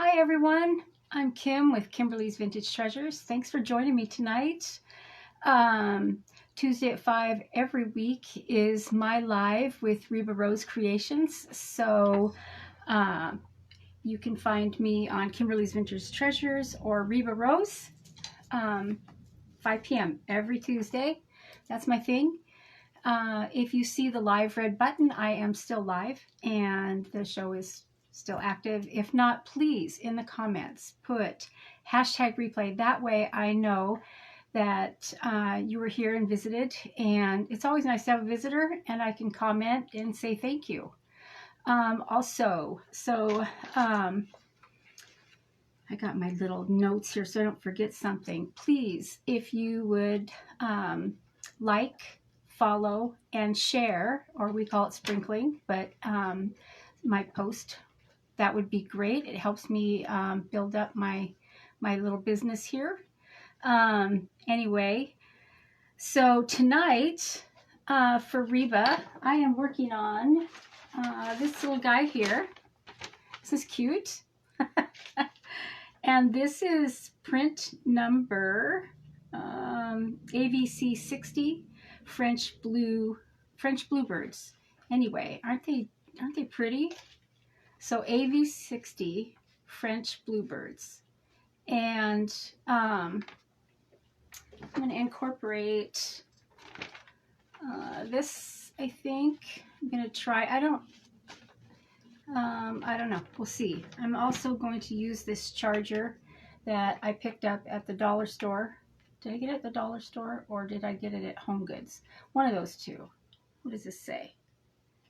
Hi everyone, I'm Kim with Kimberly's Vintage Treasures. Thanks for joining me tonight. Um, Tuesday at 5 every week is my live with Reba Rose Creations. So uh, you can find me on Kimberly's Vintage Treasures or Reba Rose, 5 p.m. every Tuesday. That's my thing. If you see the live red button, I am still live and the show is still active. If not, please, in the comments, put hashtag replay. That way I know that you were here and visited. And it's always nice to have a visitor and I can comment and say thank you. I got my little notes here so I don't forget something. Please, if you would like, follow, and share, or we call it sprinkling, but my post, that would be great. It helps me build up my little business here. Anyway, so tonight for Reba, I am working on this little guy here. This is cute. And this is print number AVC 60 French Bluebirds. Anyway, aren't they pretty? So AV 60 French Bluebirds, and I'm going to incorporate this. I think I'm going to try. I don't know. We'll see. I'm also going to use this charger that I picked up at the dollar store. Did I get it at the dollar store or did I get it at Home Goods? One of those two. What does this say?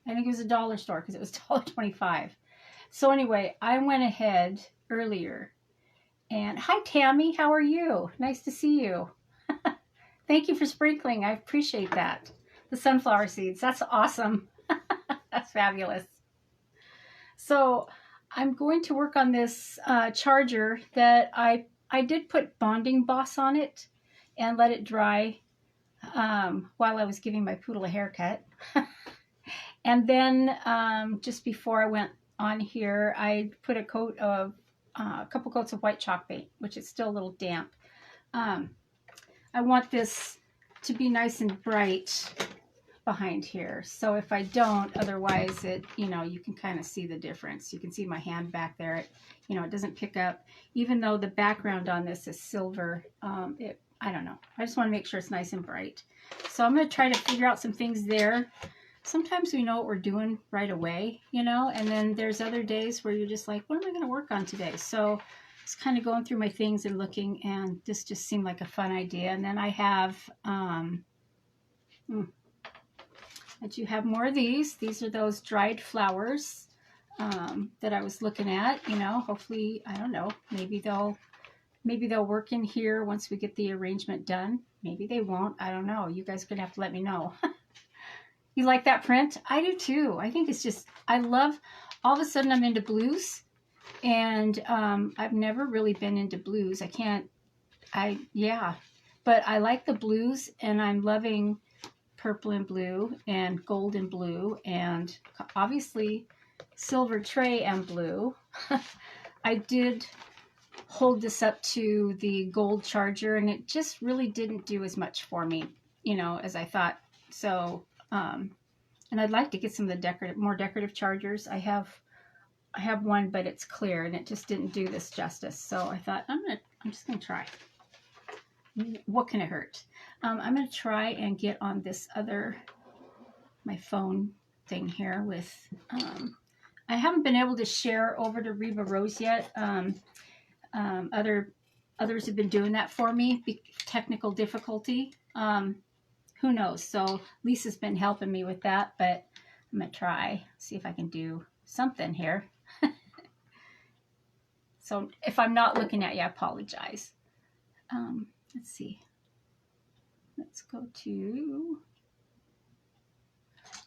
I think it was a dollar store because it was $1.25. So anyway, I went ahead earlier and hi Tammy, how are you? Nice to see you. Thank you for sprinkling. I appreciate that. The sunflower seeds. That's awesome. That's fabulous. So I'm going to work on this charger that I did put bonding boss on it and let it dry while I was giving my poodle a haircut. And then just before I went on here, I put a couple coats of white chalk paint, which is still a little damp. I want this to be nice and bright behind here. So if I don't, otherwise it, you can kind of see the difference. You can see my hand back there. It doesn't pick up, even though the background on this is silver. I don't know. I just want to make sure it's nice and bright. So I'm going to try to figure out some things there. Sometimes we know what we're doing right away, and then there's other days where you're just like, what am I going to work on today? So it's kind of going through my things and looking, and this just seemed like a fun idea. And then I have, that you have more of these. These are those dried flowers that I was looking at. Hopefully, I don't know, maybe they'll work in here once we get the arrangement done. Maybe they won't. I don't know. You guys are gonna have to let me know. You like that print? I do too. I think it's just, I love, all of a sudden I'm into blues, and I've never really been into blues. But I like the blues, and I'm loving purple and blue and gold and blue and obviously silver tray and blue. I did hold this up to the gold charger and it just really didn't do as much for me, as I thought. So, and I'd like to get some of the more decorative chargers. I have one, but it's clear and it just didn't do this justice. So I thought I'm just gonna try. What can it hurt? I'm going to try and get on this my phone thing here with, I haven't been able to share over to Reba Rose yet. Others have been doing that for me, technical difficulty. Who knows? So Lisa's been helping me with that, but I'm going to try, see if I can do something here. So if I'm not looking at you, I apologize. Let's see. Let's go to,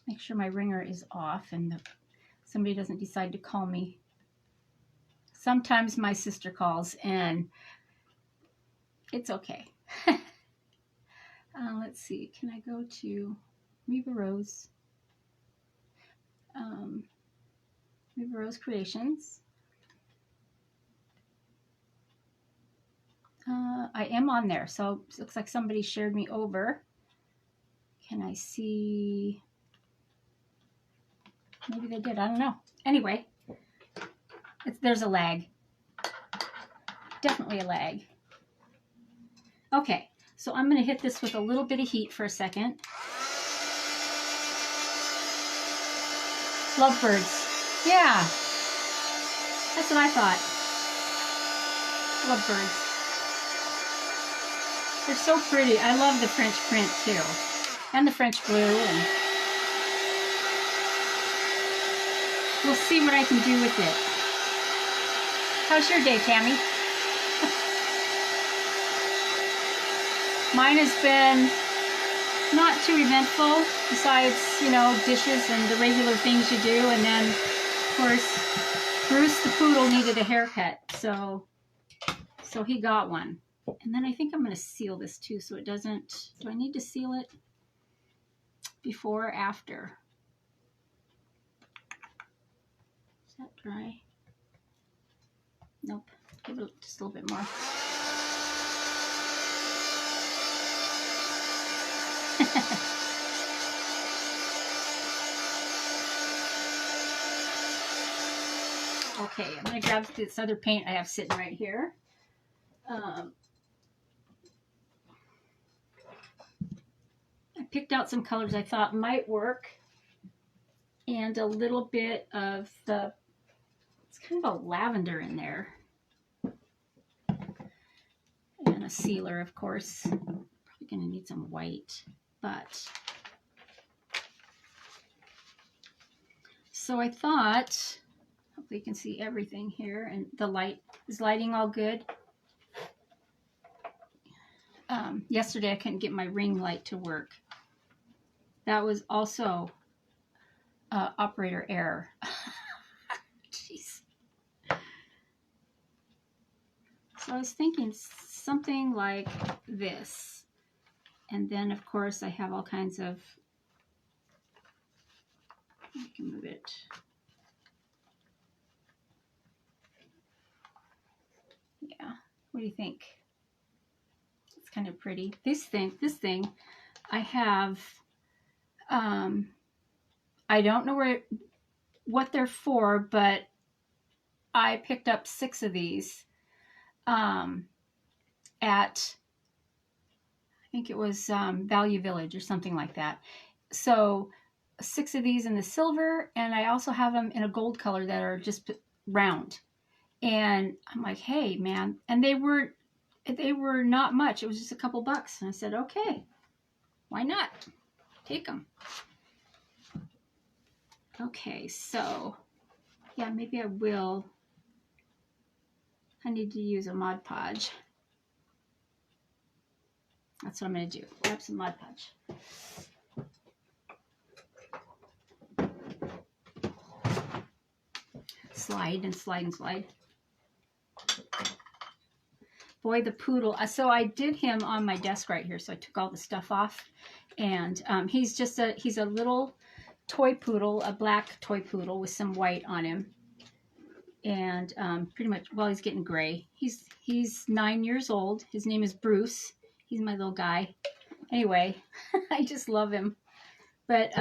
make sure my ringer is off and somebody doesn't decide to call me. Sometimes my sister calls and it's okay. Let's see. Can I go to Reba Rose? Reba Rose Creations. I am on there, so it looks like somebody shared me over. Can I see? Maybe they did. I don't know. Anyway, there's a lag. Definitely a lag. Okay, so I'm going to hit this with a little bit of heat for a second. Lovebirds. Yeah, that's what I thought. Lovebirds. They're so pretty. I love the French print too. And the French blue. And we'll see what I can do with it. How's your day, Tammy? Mine has been not too eventful, besides, you know, dishes and the regular things you do. And then, of course, Bruce the poodle needed a haircut, so he got one. And then I think I'm going to seal this too, so it doesn't. Do I need to seal it before or after? Is that dry? Nope. Give it just a little bit more. Okay, I'm going to grab this other paint I have sitting right here. I picked out some colors I thought might work, and a little bit of the, it's kind of a lavender in there, and a sealer, of course. Probably going to need some white, but so I thought, hopefully you can see everything here, and the light, is lighting all good? Yesterday I couldn't get my ring light to work. That was also operator error. Jeez. So I was thinking something like this. And then, of course, I have all kinds of, I can move it. Yeah, what do you think? It's kind of pretty. This thing, I have, I don't know what they're for, but I picked up 6 of these at, I think it was Value Village or something like that. So 6 of these in the silver, and I also have them in a gold color that are just round. And I'm like, hey, man. And they were not much. It was just a couple bucks. And I said, okay, why not? Take them. Okay, so yeah, maybe I will. I need to use a Mod Podge. That's what I'm going to do. Grab some Mod Podge. Slide and slide and slide. Boy, the poodle. So I did him on my desk right here. So I took all the stuff off. And he's a little toy poodle, a black toy poodle with some white on him. And pretty much, well, he's getting gray. He's 9 years old. His name is Bruce. He's my little guy. Anyway, I just love him. But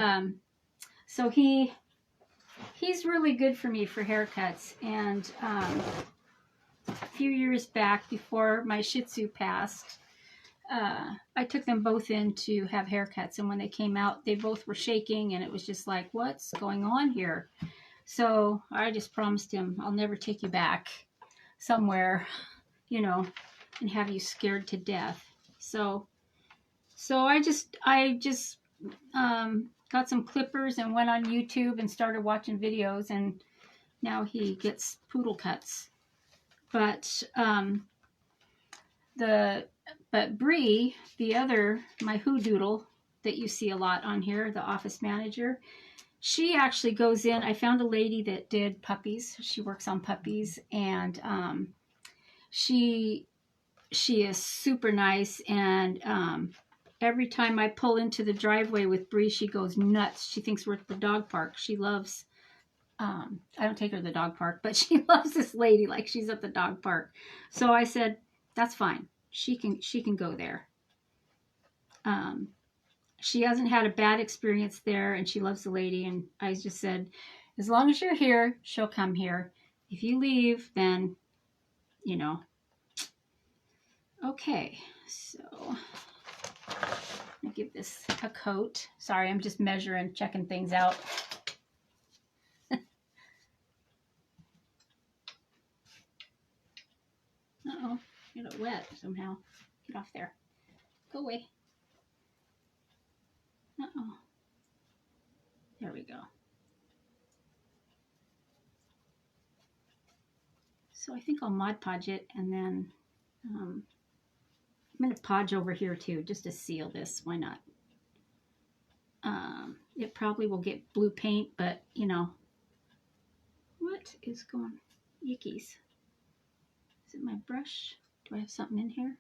so he's really good for me for haircuts. And a few years back, before my Shih Tzu passed, I took them both in to have haircuts. And when they came out, they both were shaking, and it was just like, what's going on here? So I just promised him, I'll never take you back somewhere, you know, and have you scared to death. So I just got some clippers and went on YouTube and started watching videos, and now he gets poodle cuts. But Bree, my Hoodoodle that you see a lot on here, the office manager, she actually goes in. I found a lady that did puppies. She works on puppies, and she is super nice. And every time I pull into the driveway with Bree, she goes nuts. She thinks we're at the dog park. She loves, I don't take her to the dog park, but she loves this lady like she's at the dog park. So I said, that's fine. she can go there. She hasn't had a bad experience there, and she loves the lady. And I just said, as long as you're here, she'll come here. If you leave, then, you know. Okay, so I'll give this a coat. Sorry, I'm just measuring, checking things out. Uh-oh, get it wet somehow. Get off there. Go away. Uh-oh. There we go. So I think I'll Mod Podge it, and then I'm going to podge over here too, just to seal this. Why not? It probably will get blue paint, but you know, what is going? Yickies. Is it my brush? Do I have something in here?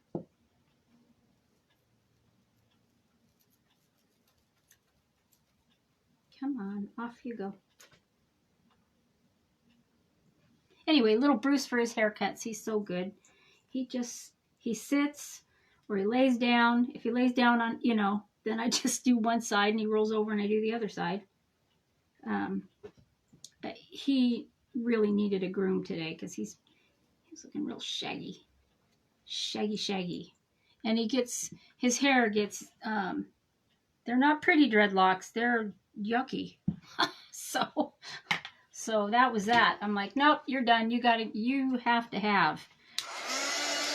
Come on, off you go. Anyway, little Bruce for his haircuts. He's so good. He sits or he lays down. If he lays down on, you know, then I just do one side and he rolls over and I do the other side. But he really needed a groom today because he's looking real shaggy. Shaggy. And his hair gets, they're not pretty dreadlocks. They're yucky. So that was that. I'm like, nope, you're done. You have to have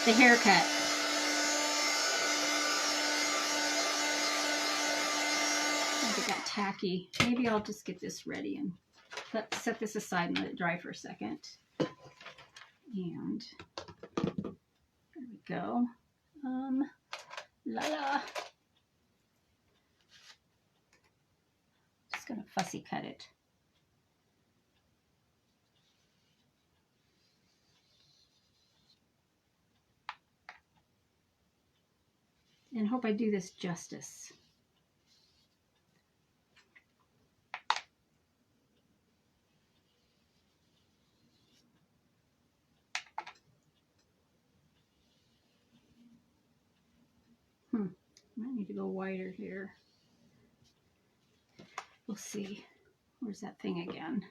the haircut. It got tacky. Maybe I'll just get this ready and set this aside and let it dry for a second. And there we go. Just gonna fussy cut it. And hope I do this justice. Might need to go wider here. We'll see. Where's that thing again?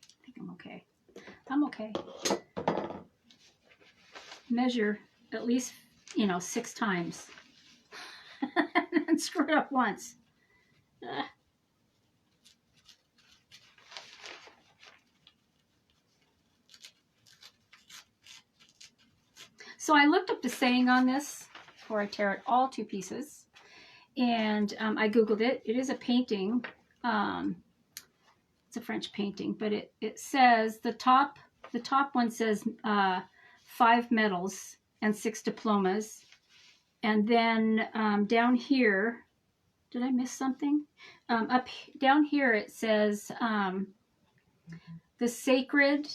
I think I'm okay. I'm okay. Measure at least, 6 times. And screw it up once. So I looked up the saying on this before I tear it all to pieces, and I Googled it. It is a painting. It's a French painting, but it says the top one says 5 medals and 6 diplomas, and then down here, did I miss something? Down here it says the Sacred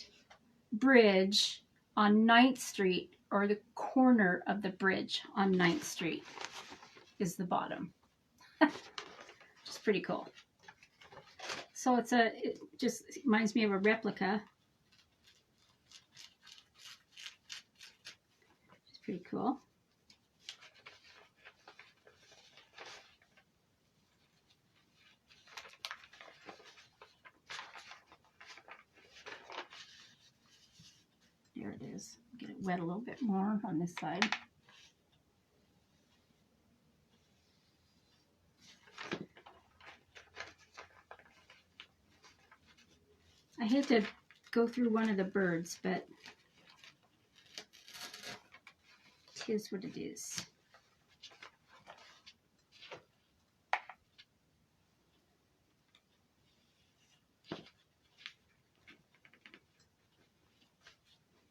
Bridge on 9th Street, or the corner of the bridge on 9th Street is the bottom. Which is pretty cool. So it just reminds me of a replica. It's pretty cool. There it is. Get it wet a little bit more on this side. I hate to go through one of the birds, but it is what it is.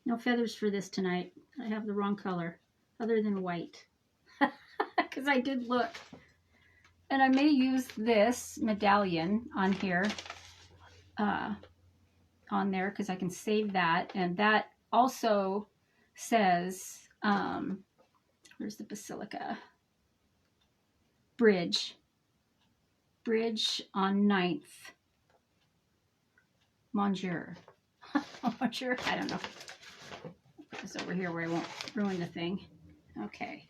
No feathers for this tonight. I have the wrong color, other than white. Because I did look. And I may use this medallion on here, on there, because I can save that. And that also says, where's the Basilica Bridge? Bridge on 9th. Monsieur. Monsieur? I don't know. Put this over here where I won't ruin the thing. Okay.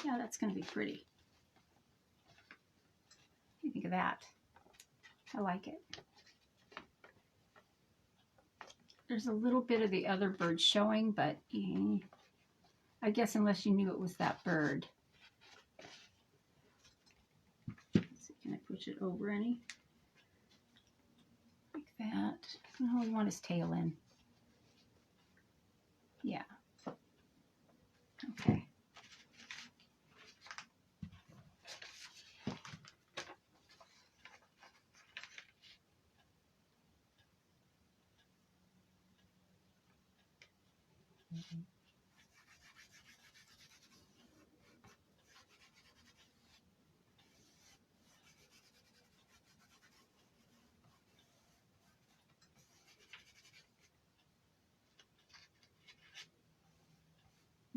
Yeah, that's going to be pretty. What do you think of that? I like it. There's a little bit of the other bird showing, but I guess unless you knew it was that bird. So can I push it over any? Like that. Oh, we want his tail in. Yeah. Okay.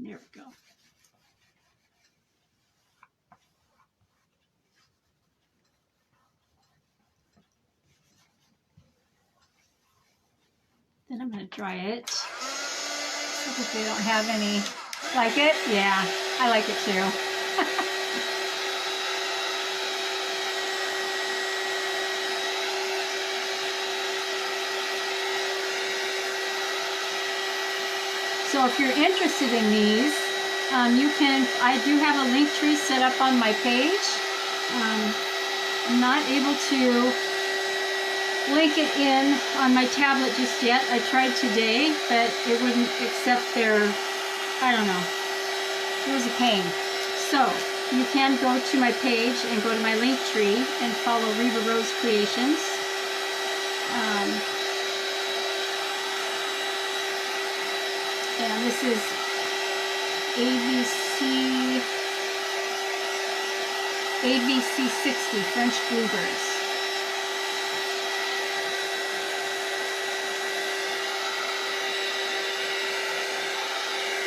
There we go. Then I'm going to dry it. If they don't have any. Like it? Yeah, I like it too. So if you're interested in these, I do have a link tree set up on my page. I'm not able to link it in on my tablet just yet. I tried today, but it wouldn't accept their, I don't know. It was a pain. So you can go to my page and go to my link tree and follow Reva Rose Creations. And this is AVC 60 French Bluebirds.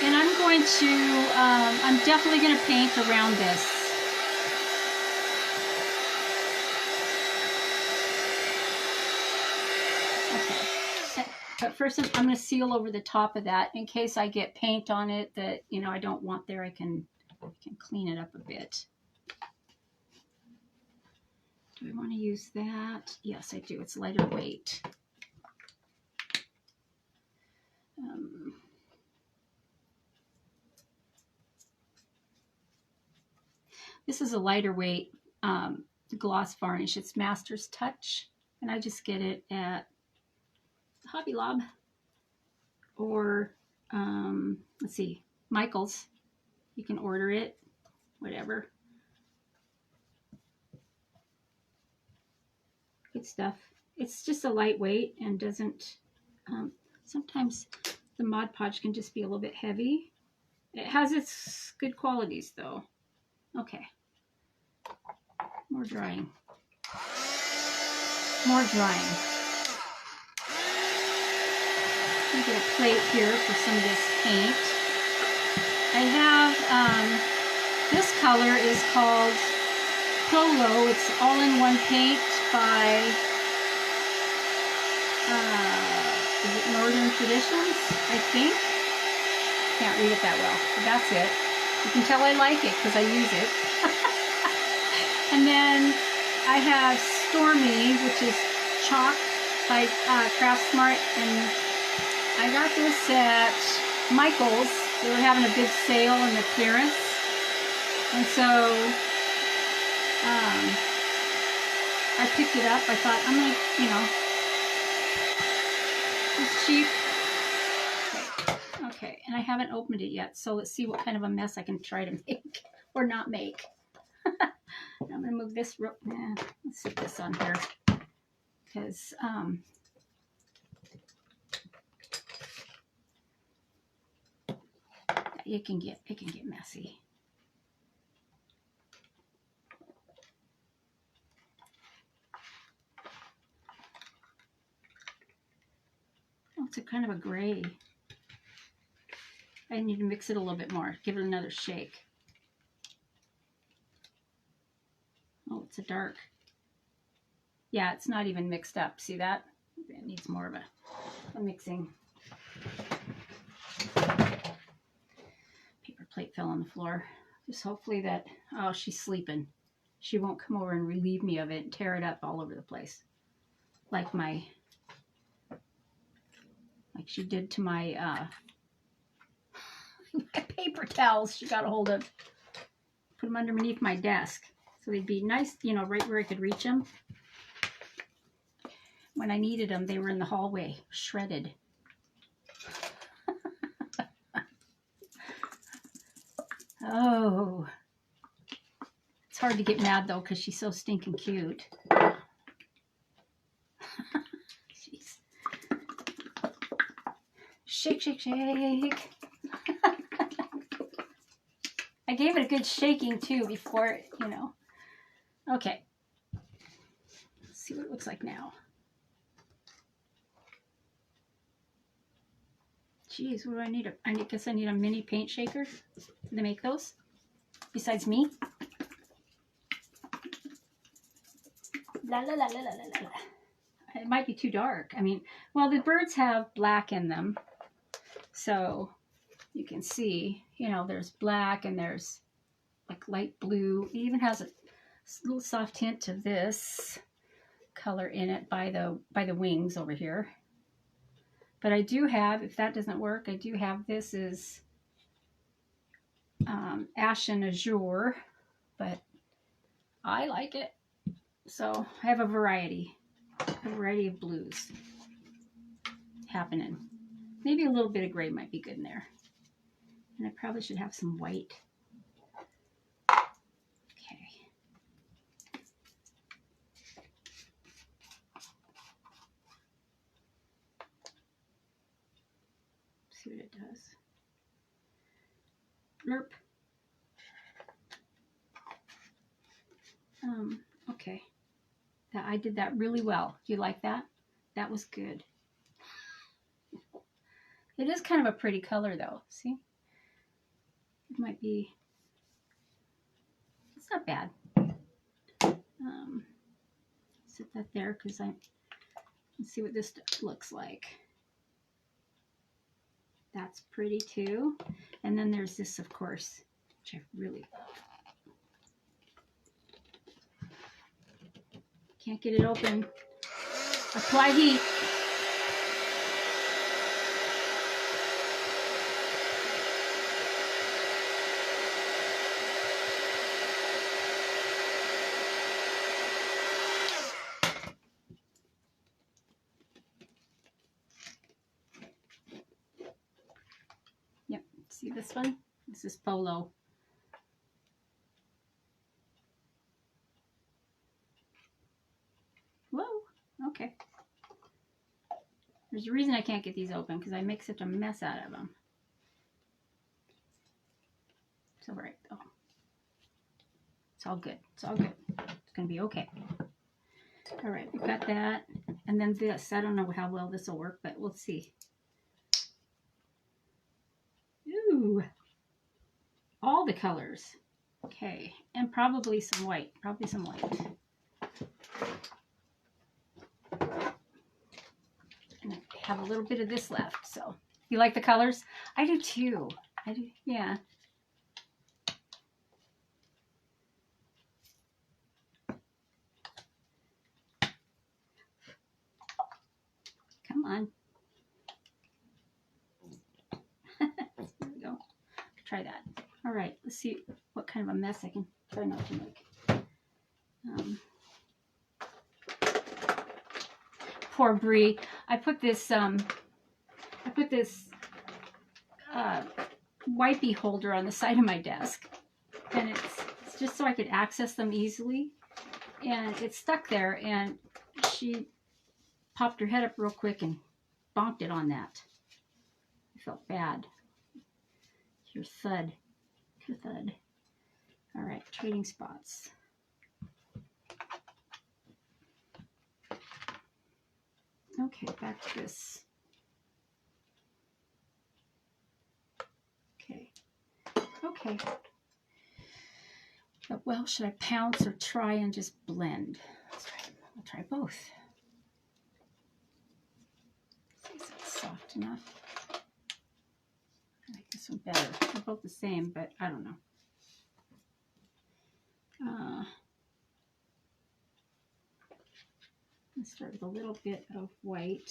And I'm going to, I'm definitely going to paint around this. Okay. But first I'm going to seal over the top of that in case I get paint on it that, you know, I don't want there. I can clean it up a bit. Do I want to use that? Yes, I do. It's lighter weight. This is a lighter weight gloss varnish. It's Master's Touch, and I just get it at Hobby Lobby or let's see, Michael's. You can order it, whatever. Good stuff. It's just a lightweight and doesn't. Sometimes the Mod Podge can just be a little bit heavy. It has its good qualities though. Okay. More drying. More drying. Let me get a plate here for some of this paint. I have, this color is called Polo. It's all-in-one paint by, is it Northern Traditions, I think? Can't read it that well, but that's it. You can tell I like it because I use it. And then I have Stormy, which is chalk by Craftsmart, and I got this at Michael's. They were having a big sale in the clearance, and so I picked it up. I thought, I'm gonna, you know, it's cheap. Okay, and I haven't opened it yet, so let's see what kind of a mess I can try to make or not make. I'm going to move this, let's sit this on here, because it can get messy. Oh, it's a kind of a gray. I need to mix it a little bit more. Give it another shake. Oh, it's a dark. Yeah, it's not even mixed up. See that? It needs more of a mixing. Paper plate fell on the floor. Just hopefully that, oh, she's sleeping. She won't come over and relieve me of it and tear it up all over the place. Like she did to my, my paper towels she got a hold of. Put them underneath my desk. So they'd be nice, you know, right where I could reach them. When I needed them, they were in the hallway, shredded. Oh. It's hard to get mad, though, because she's so stinking cute. Jeez. Shake, shake, shake. I gave it a good shaking, too, before, you know. Okay. Let's see what it looks like now. Geez, what do I need? I guess I need a mini paint shaker to make those, besides me. La la la la la la la. It might be too dark. I mean, well, the birds have black in them, so you can see, you know, there's black and there's like light blue. It even has a little soft hint of this color in it by the wings over here. But I do have, if that doesn't work, I do have, this is Ashen Azure, but I like it. So I have a variety of blues happening. Maybe a little bit of gray might be good in there. And I probably should have some white. Okay. See what it does. Blurp. Okay. I did that really well. Do you like that? That was good. It is kind of a pretty color, though. See? It might be... It's not bad. Set that there because let's see what this looks like. That's pretty, too. And then there's this, of course, which I really love. Can't get it open. Apply heat. Yep, see this one? This is Polo. Whoa, okay. There's a reason I can't get these open, because I make such a mess out of them. It's all right, though. It's all good. It's all good. It's going to be okay. All right, we've got that. And then this. I don't know how well this will work, but we'll see. Ooh. All the colors. Okay. And probably some white. Probably some white. And I have a little bit of this left, so. You like the colors? I do too. I do, yeah. Come on. There we go. Try that. All right, let's see what kind of a mess I can try not to make. Poor Brie. I put this wipey holder on the side of my desk, and it's just so I could access them easily. And it's stuck there, and she popped her head up real quick and bonked it on that. I felt bad. Your thud. Your thud. All right, trading spots. Okay, back to this. Okay. But, well, should I pounce or try and just blend? I'll try both. See if it's soft enough. I like this one better. They're both the same, but I don't know. Let's start with a little bit of white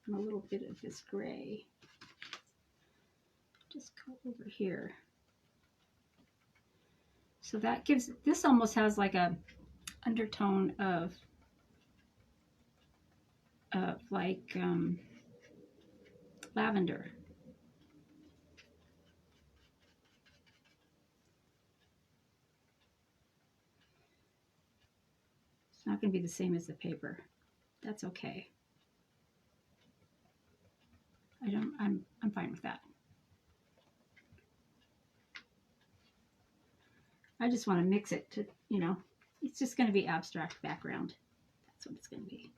and a little bit of this gray. Just go over here. So that gives, this almost has like a undertone of like lavender. It's not going to be the same as the paper. That's okay. I'm fine with that. I just want to mix it to, you know, it's just going to be abstract background. That's what it's going to be.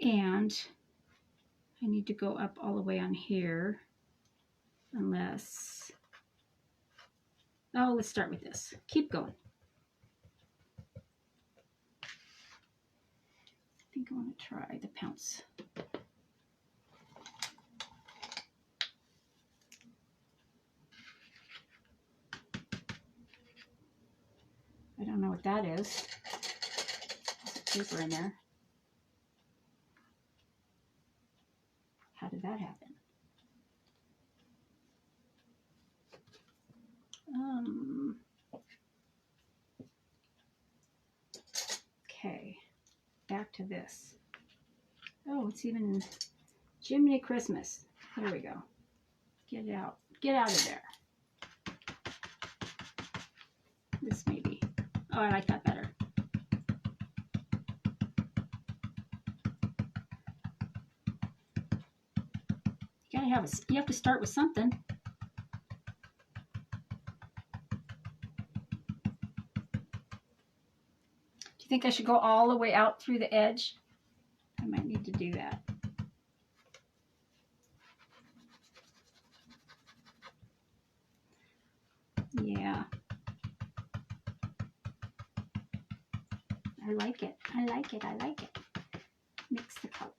And I need to go up all the way on here, unless, oh, let's start with this. Keep going. I think I want to try the pounce. I don't know what that is. There's a paper in there. How did that happen? Okay, back to this. Oh, it's even Jiminy Christmas. There we go. Get it out. Get out of there. This maybe. Oh, I like that better. You gotta have you have to start with something. Do you think I should go all the way out through the edge? I might need to do that. Yeah. I like it. I like it. I like it. Mix the colors.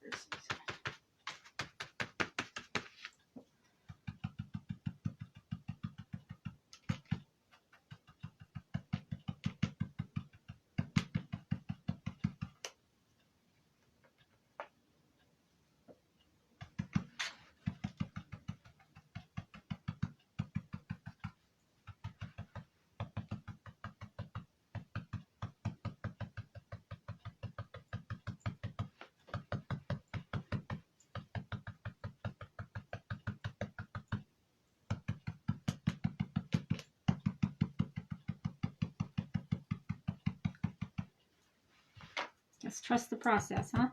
Just trust the process, huh?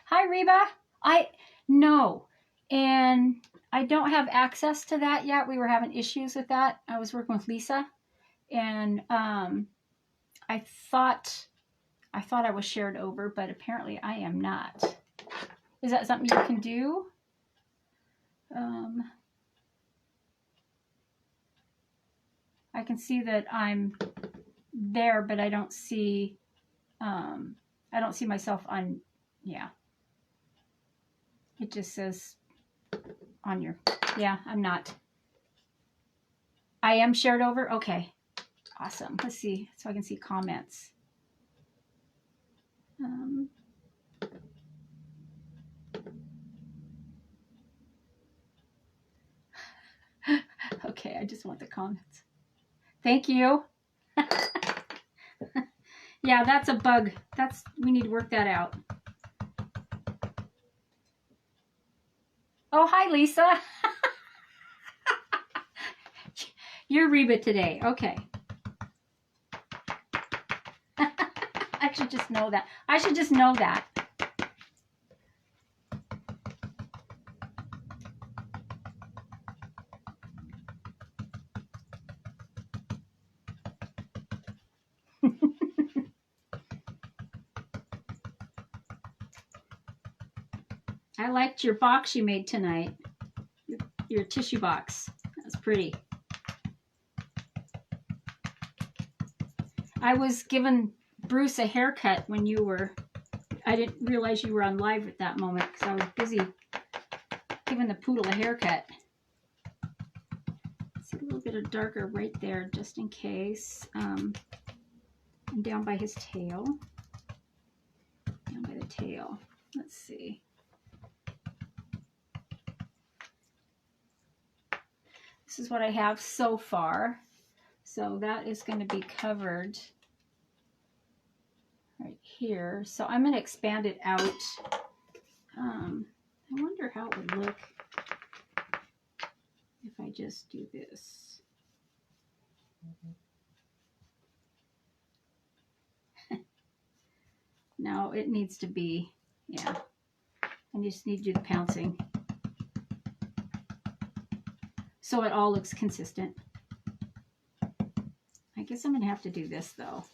Hi, Reba. No, and I don't have access to that yet. We were having issues with that. I was working with Lisa, and I thought I was shared over, but apparently I am not. Is that something you can do? I can see that I'm there, but I don't see myself on, yeah. It just says on your, yeah, I'm not. I am shared over? Okay. Awesome. Let's see, so I can see comments. Okay, I just want the comments. Thank you. Yeah, that's a bug. We need to work that out. Oh, hi, Lisa. You're Reba today. Okay. I should just know that. I should just know that. I liked your box you made tonight. your tissue box. That's pretty. I was giving Bruce a haircut when you were, I didn't realize you were on live at that moment because I was busy giving the poodle a haircut. See a little bit of darker right there just in case. And down by his tail. Down by the tail. Let's see. This is what I have so far. So that is going to be covered right here. So I'm going to expand it out. I wonder how it would look if I just do this. No, it needs to be, yeah. I just need to do the pouncing. So it all looks consistent. I guess I'm going to have to do this though.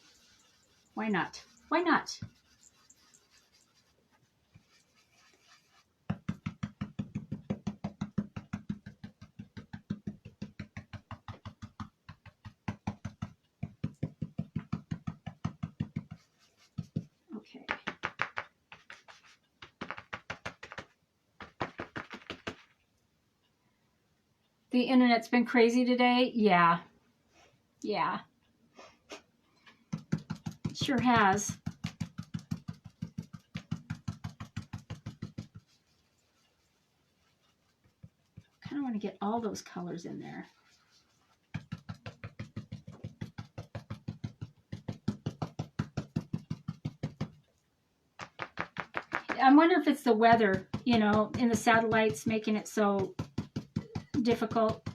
Why not? Why not? Okay. The internet's been crazy today. Yeah. Yeah. It sure has. I kind of want to get all those colors in there. I wonder if it's the weather, you know, in the satellites making it so difficult.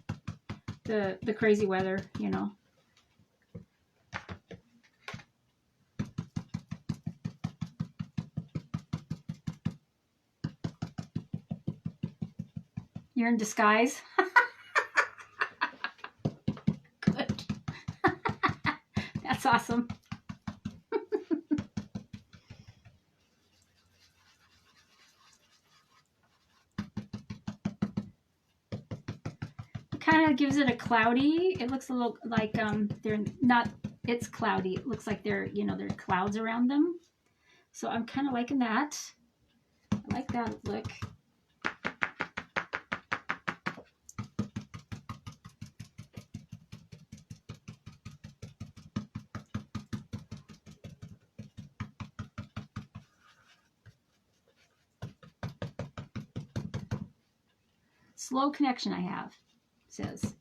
The crazy weather, you know. You're in disguise. Good. That's awesome. Kind of gives it a cloudy. It looks a little like they're not. It's cloudy. It looks like they're, you know, there are clouds around them. So I'm kind of liking that. I like that look. Slow connection I have, it says.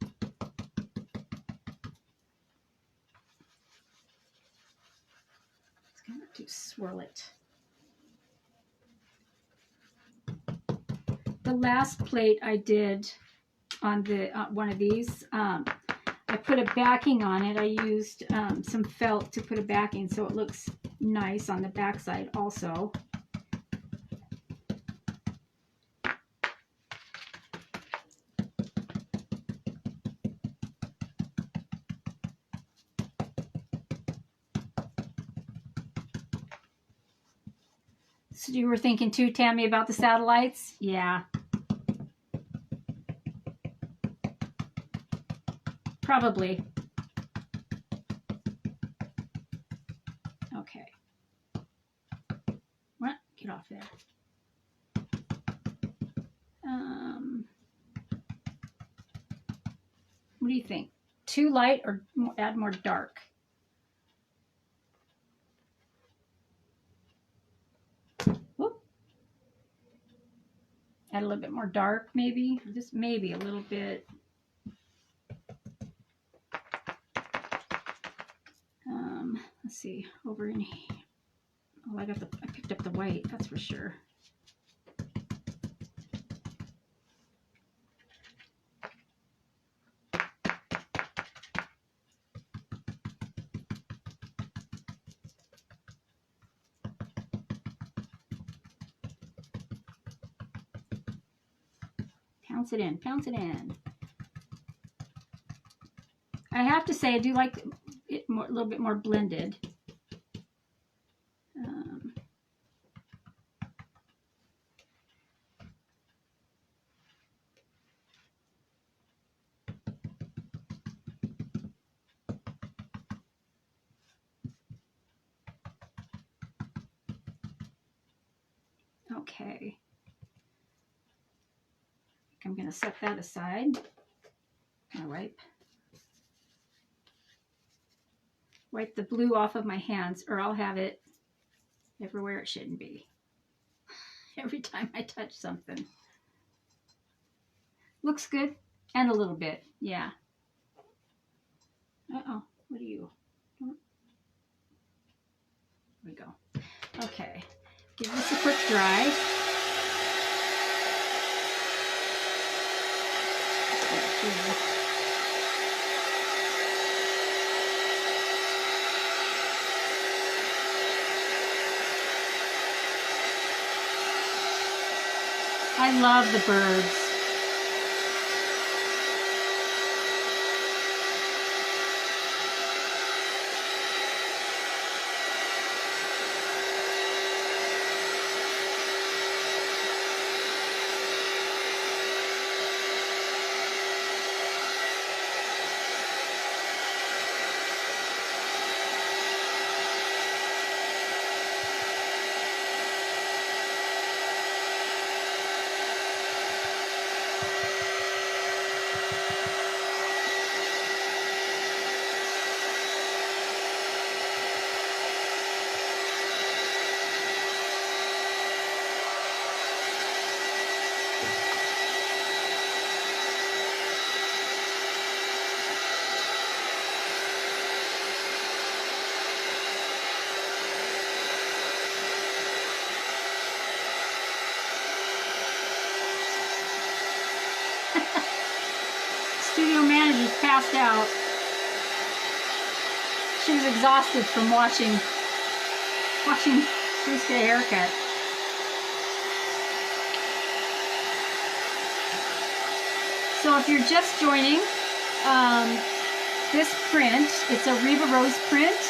It's going to swirl it. The last plate I did on the one of these, I put a backing on it. I used some felt to put a backing so it looks nice on the back side also. So you were thinking too, Tammy, about the satellites? Yeah. Probably. Okay. What? Get off there. What do you think? Too light or add more dark? Whoop. Add a little bit more dark, maybe. Just maybe a little bit. Let's see. Over in here. Oh, I picked up the white. That's for sure. Pounce it in. Pounce it in. I have to say, I do like it more, a little bit more blended. Okay. I'm going to set that aside. I'll wipe the blue off of my hands, or I'll have it everywhere it shouldn't be. Every time I touch something. Looks good. And a little bit. Yeah. Uh-oh. What are you? There we go. Okay. Give this a quick dry. I love the birds. Studio manager's passed out. She was exhausted from watching Bruce get a haircut. So if you're just joining, this print, it's a Riva Rose print,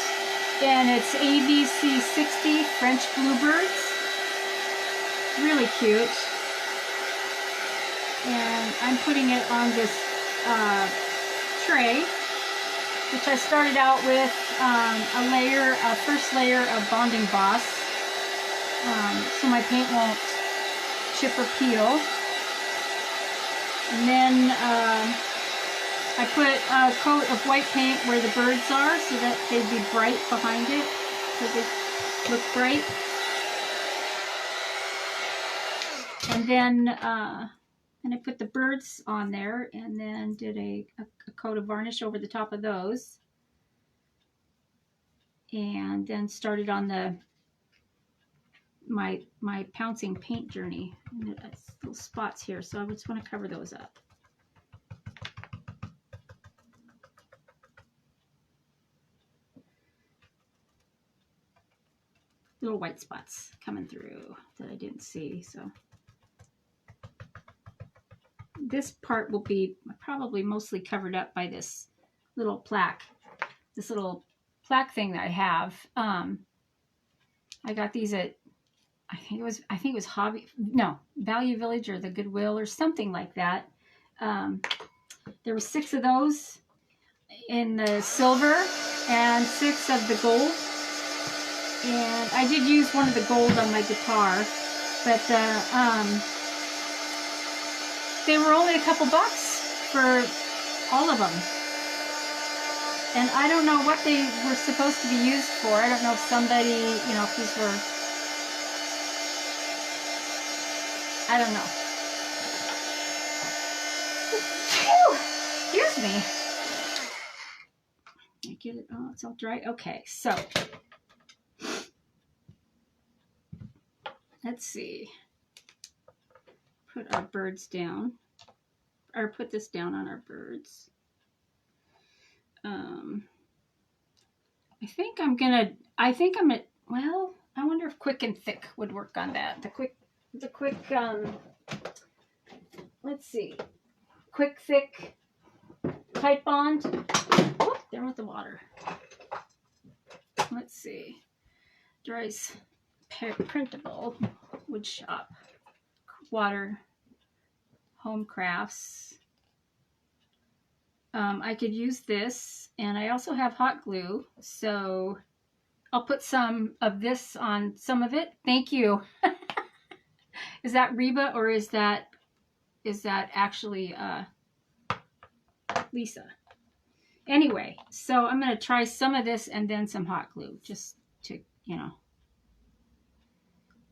and it's ABC 60 French Bluebirds. Really cute. And I'm putting it on this tray, which I started out with a first layer of Bonding Boss, so my paint won't chip or peel. And then I put a coat of white paint where the birds are so that they'd be bright behind it, so they look bright. And then I put the birds on there, and then did a coat of varnish over the top of those. And then started on my pouncing paint journey. And it's little spots here, so I just want to cover those up. Little white spots coming through that I didn't see, so. This part will be probably mostly covered up by this little plaque thing that I have. I got these at, I think it was Value Village or the Goodwill or something like that. There were 6 of those in the silver and 6 of the gold. And I did use one of the gold on my guitar, but they were only a couple bucks for all of them. And I don't know what they were supposed to be used for. I don't know if somebody, if these were, I don't know. Whew, excuse me. I get it. Oh, it's all dry. Okay, so let's see. Put our birds down, or put this down on our birds. Well, I wonder if quick and thick would work on that. The quick, let's see, quick, thick, Titebond. Oh, there went the water. Let's see, Dries printable wood shop, water, home crafts. I could use this, and I also have hot glue, so I'll put some of this on some of it. Thank you. Is that Reba or is that actually Lisa? Anyway, so I'm going to try some of this and then some hot glue just to, you know,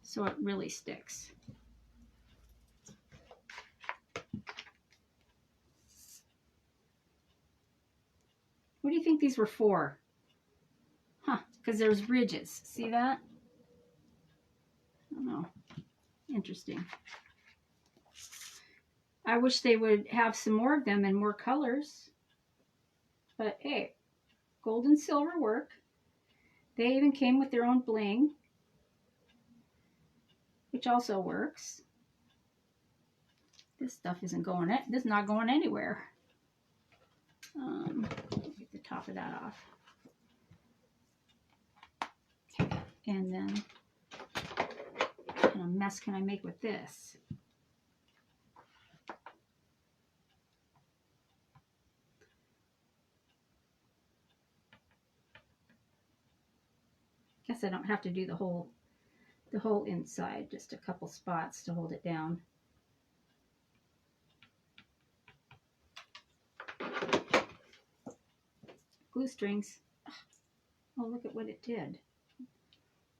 so it really sticks. What do you think these were for? Huh, because there's ridges. See that? I don't know. Interesting. I wish they would have some more of them and more colors. But hey, gold and silver work. They even came with their own bling, which also works. This stuff isn't going, this is not going anywhere. Get the top of that off. Okay, and then what kind of mess can I make with this? Guess I don't have to do the whole inside, just a couple spots to hold it down. Glue strings. Oh, look at what it did.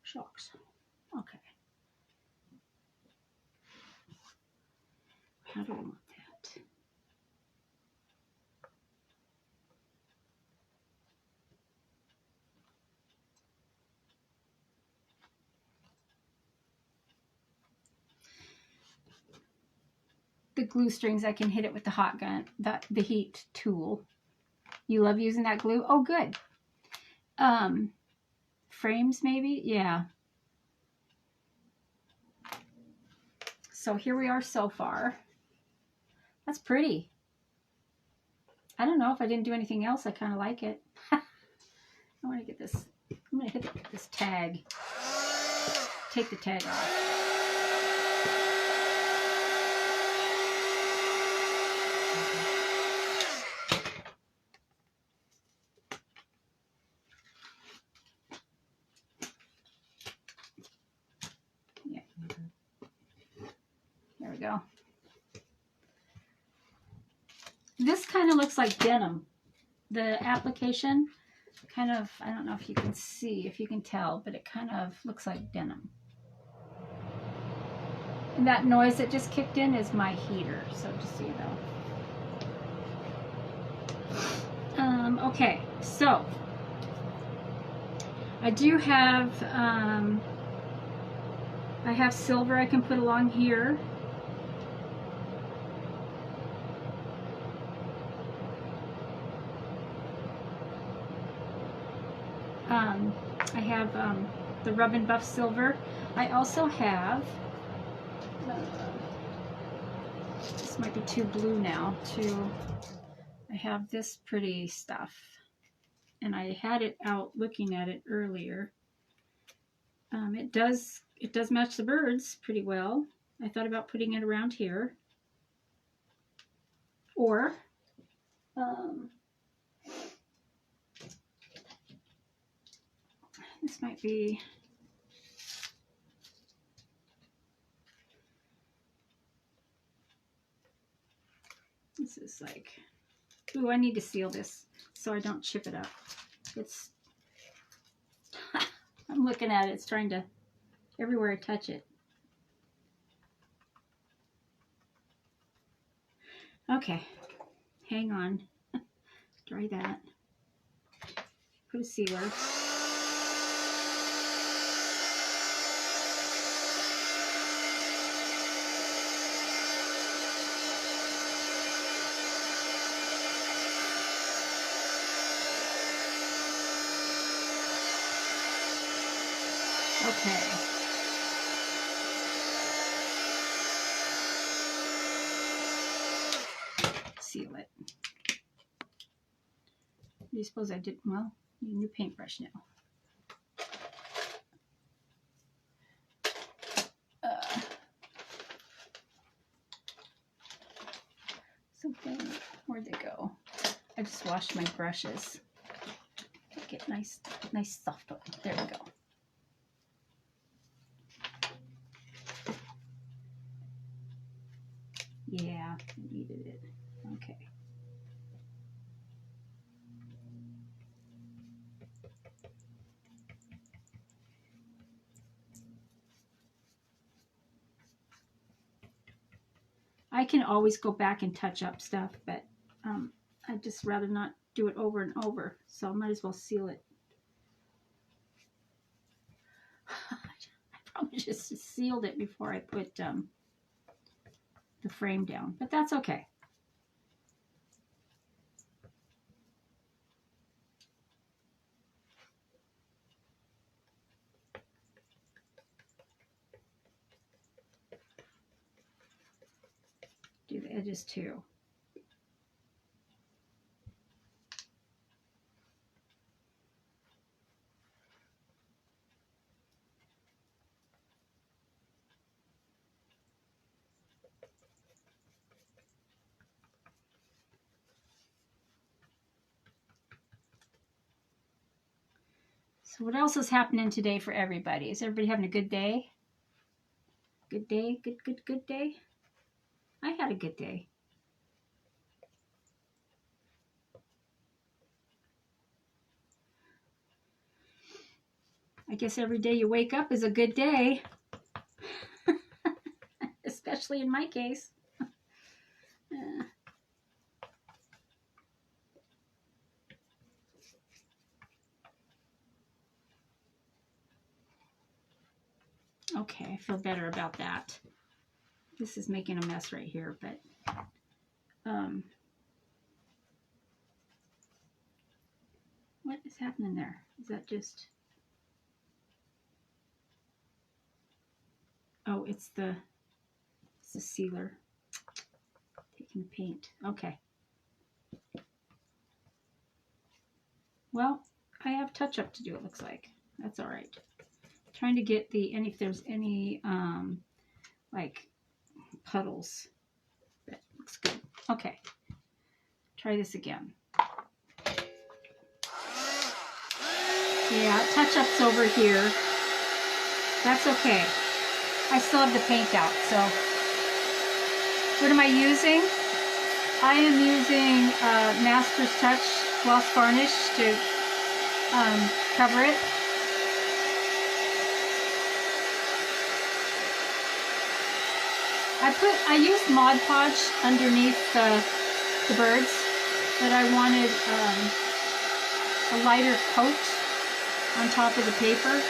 Shucks. Okay. How do I want that? The glue strings, I can hit it with the hot gun, the heat tool. You love using that glue? Oh, good. Frames maybe? Yeah. So here we are so far. That's pretty. I don't know if I didn't do anything else. I kind of like it. I want to get this. I'm going to hit this tag. Take the tag off. Yeah. There we go. This kind of looks like denim. The application kind of, I don't know if you can see, if you can tell, but it kind of looks like denim. And that noise that just kicked in is my heater, so just so you know. Okay, so I do have, I have silver I can put along here. I have the Rub and Buff silver. I also have, this might be too blue now, I have this pretty stuff. And I had it out looking at it earlier. It does match the birds pretty well. I thought about putting it around here. Or, this might be, this is like, ooh, I need to seal this so I don't chip it up. It's, I'm looking at it, it's trying to, everywhere I touch it. Okay, hang on, dry that, put a sealer. Okay. Seal it. You suppose I did, well, need a new paintbrush now. Something, where'd they go? I just washed my brushes. Get nice soft one. There we go. Yeah, I needed it. Okay. I can always go back and touch up stuff, but I'd just rather not do it over and over, so I might as well seal it. I probably just sealed it before I put the frame down, but that's okay. Do the edges too. So what else is happening today for everybody? Is everybody having a good day? Good day? Good day? I had a good day. I guess every day you wake up is a good day. Especially in my case. Okay, I feel better about that. This is making a mess right here, but what is happening there? Is that just... Oh, it's the sealer taking the paint. Okay. Well, I have touch-up to do, it looks like. That's all right. Trying to get the, and if there's any like puddles. That looks good. Okay. Try this again. Yeah, touch-up's over here. That's okay. I still have the paint out, so. What am I using? I am using Master's Touch Gloss Varnish to cover it. I used Mod Podge underneath the birds, but I wanted a lighter coat on top of the paper.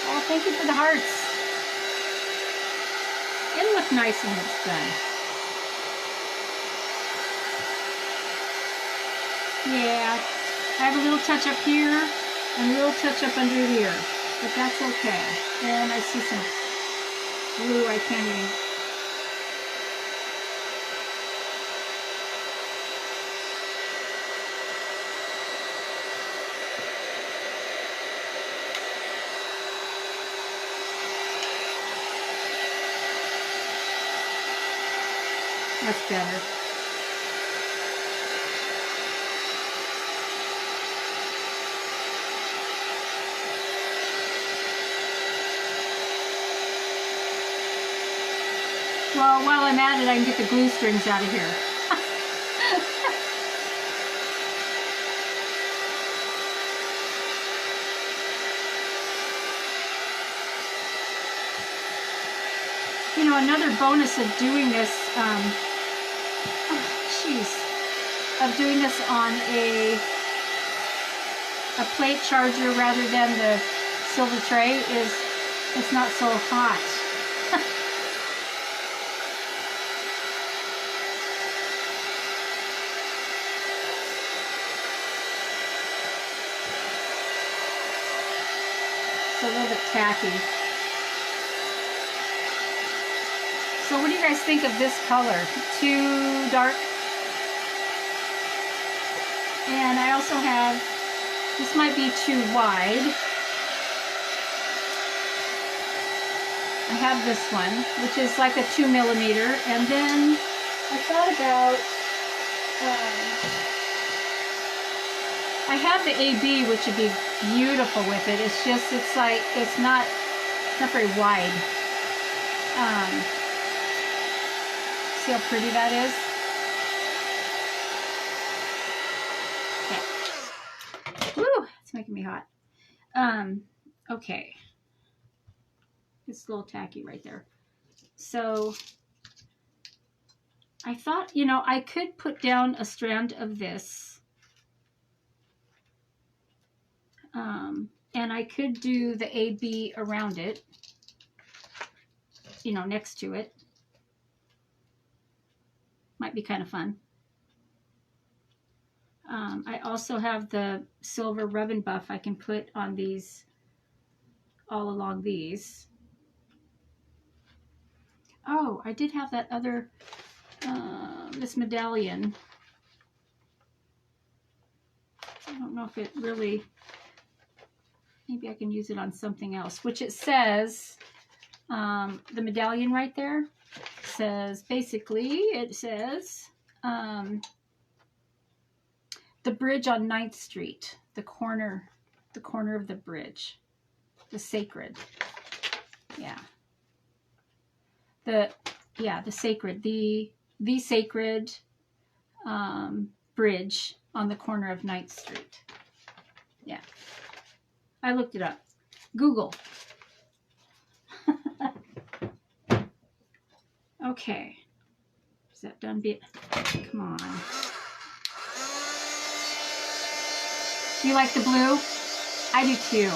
Oh, thank you for the hearts. It'll look nice when it's done. Yeah, I have a little touch up here and a little touch up under here, but that's okay. And I see some blue I can't even... That's better. Well, while I'm at it, I can get the glue strings out of here. You know, another bonus of doing this, of doing this on a plate charger rather than the silver tray is it's not so hot. It's a little bit tacky. So what do you guys think of this color? Too dark? And I also have, this might be too wide. I have this one, which is like a 2mm. And then I thought about I have the AB, which would be beautiful with it. It's just, it's like, it's not very wide. See how pretty that is? Okay. Woo! It's making me hot. Okay. It's a little tacky right there. So I thought, you know, I could put down a strand of this. And I could do the AB around it, you know, next to it. Might be kind of fun. I also have the silver rub and buff I can put on these, all along these. Oh, I did have that other, this medallion. I don't know if it really, maybe I can use it on something else, which it says, the medallion right there says, basically, it says, the bridge on 9th Street, the corner of the bridge, the sacred, yeah. The sacred, the sacred bridge on the corner of 9th Street. Yeah, I looked it up. Google. Okay, is that done? Come on. Do you like the blue? I do too.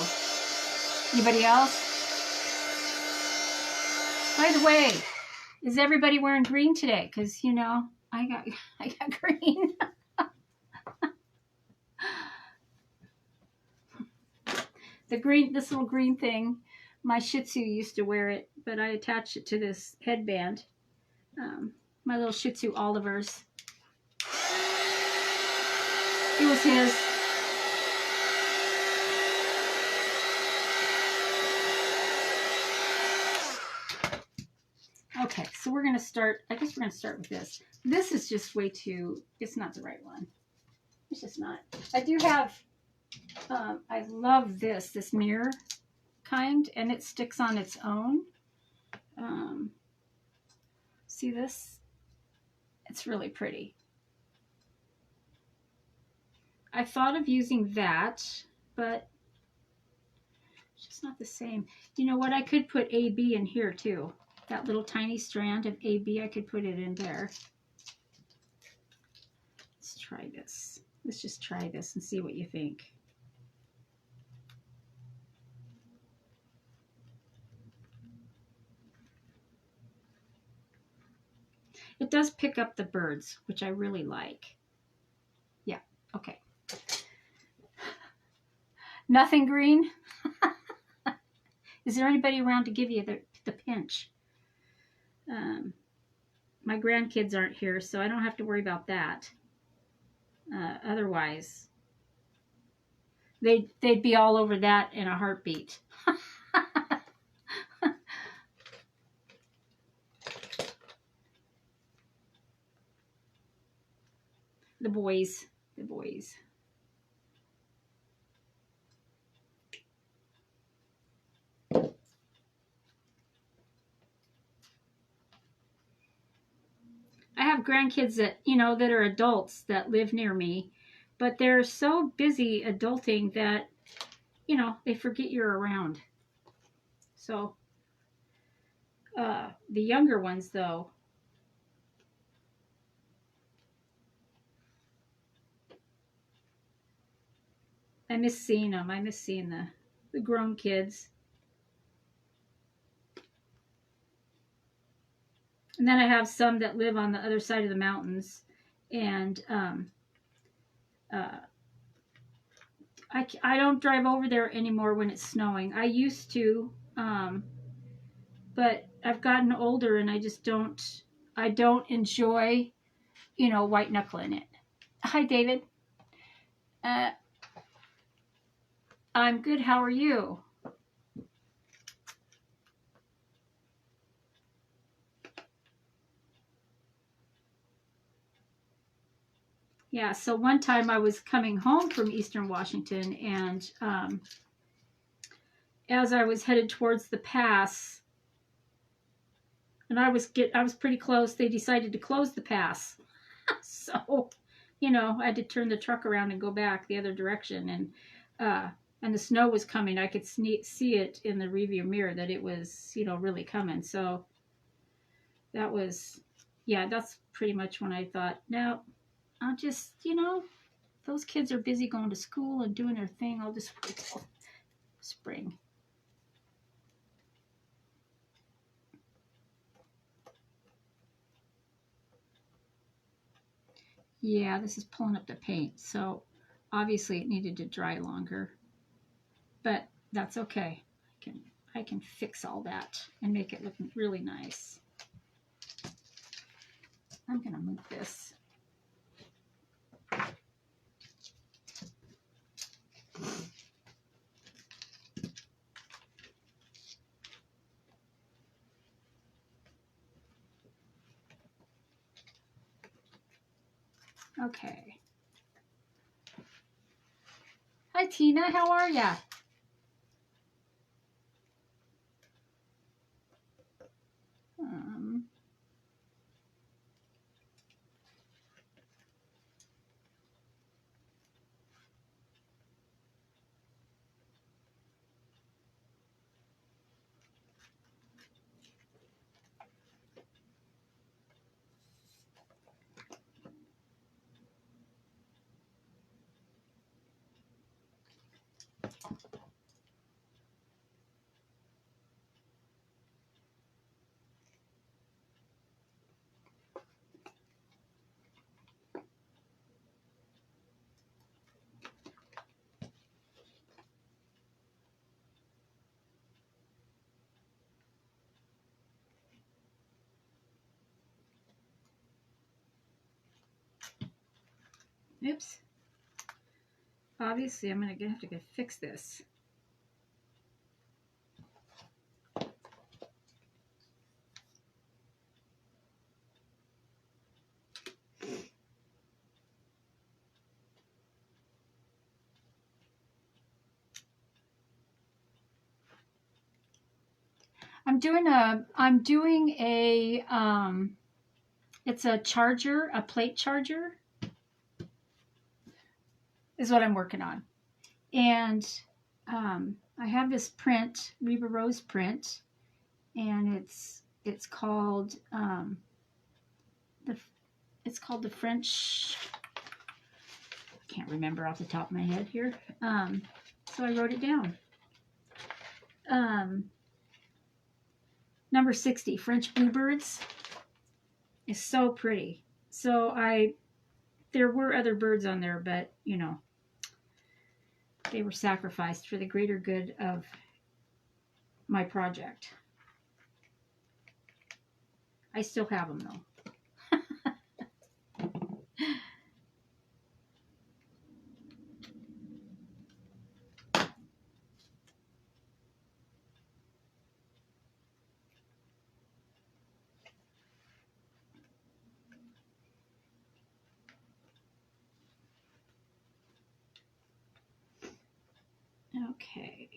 Anybody else? By the way, is everybody wearing green today? Because, you know, I got green. The green, this little green thing, my Shih Tzu used to wear it, but I attached it to this headband. My little Shih Tzu Oliver's. It was his. Okay, so we're going to start, I guess we're going to start with this. This is just way too, it's not the right one. It's just not. I do have, I love this mirror kind, and it sticks on its own. See this? It's really pretty. I thought of using that, but it's just not the same. You know what? I could put AB in here too. That little tiny strand of AB, I could put it in there. Let's try this. Let's just try this and see what you think. It does pick up the birds, which I really like. Yeah, okay. Nothing green? Is there anybody around to give you the pinch? My grandkids aren't here, so I don't have to worry about that. Otherwise, they'd be all over that in a heartbeat. The boys. I have grandkids that, you know, that are adults that live near me, but they're so busy adulting that, you know, they forget you're around. So, the younger ones, though, I miss seeing them. I miss seeing the grown kids. And then I have some that live on the other side of the mountains, and I don't drive over there anymore when it's snowing. I used to, but I've gotten older, and I just don't enjoy, you know, white knuckling it. Hi, David. I'm good. How are you? Yeah, so one time I was coming home from Eastern Washington, and as I was headed towards the pass, and I was pretty close, they decided to close the pass. So, I had to turn the truck around and go back the other direction, and the snow was coming. I could see it in the rearview mirror that it was, really coming. So that was, yeah, that's pretty much when I thought, no, I'll just, those kids are busy going to school and doing their thing. I'll just wait till spring. Yeah, this is pulling up the paint, so obviously it needed to dry longer, but that's okay. I can fix all that and make it look really nice. I'm gonna move this. Okay. Hi Tina, how are ya? Um, Oops. Obviously, I'm gonna have to fix this. I'm doing a it's a charger, a plate charger is what I'm working on. And I have this print, Reba Rose print, and it's called the French. I can't remember off the top of my head here. So I wrote it down. Number 60, French Bluebirds, is so pretty. So there were other birds on there, but they were sacrificed for the greater good of my project. I still have them though. Okay.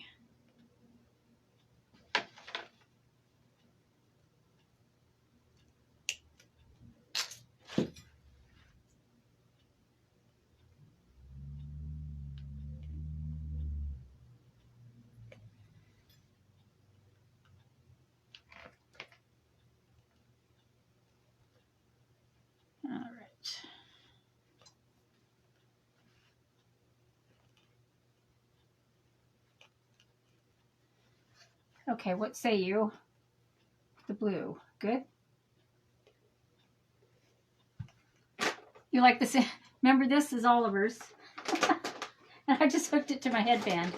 All right. Okay, what say you? The blue. Good? You like this? Remember, this is Oliver's. And I just hooked it to my headband.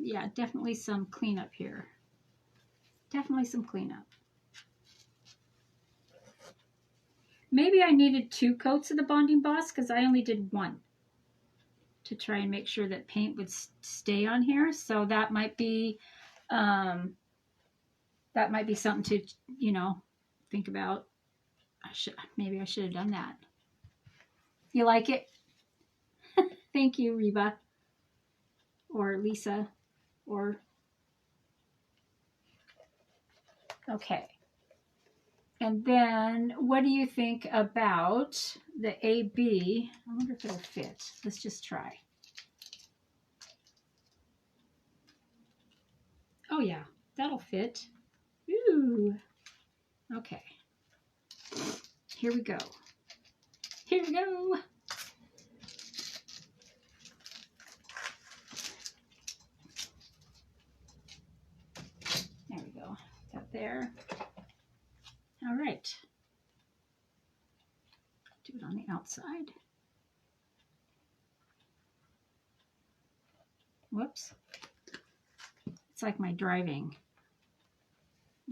Yeah, definitely some cleanup here. Definitely some cleanup. Maybe I needed 2 coats of the Bonding Boss because I only did 1 to try and make sure that paint would stay on here. So that might be something to, think about. Maybe I should have done that. You like it? Thank you, Reba, or Lisa, or okay. And then what do you think about the AB? I wonder if it'll fit. Let's just try. Oh yeah, that'll fit. Ooh. Okay. Here we go. Here we go. There we go. That there. All right. Do it on the outside. Whoops. It's like my driving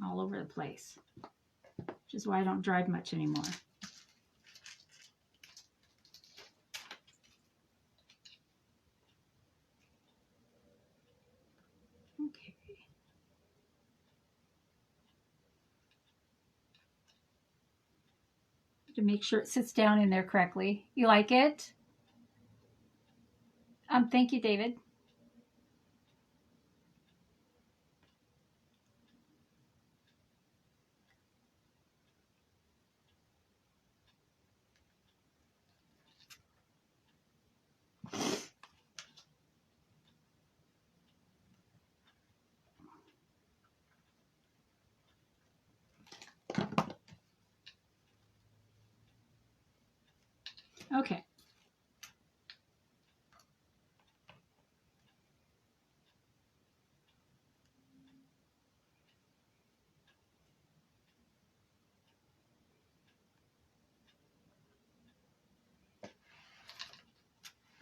all over the place, which is why I don't drive much anymore. Okay. To make sure it sits down in there correctly. You like it? Thank you, David. Okay.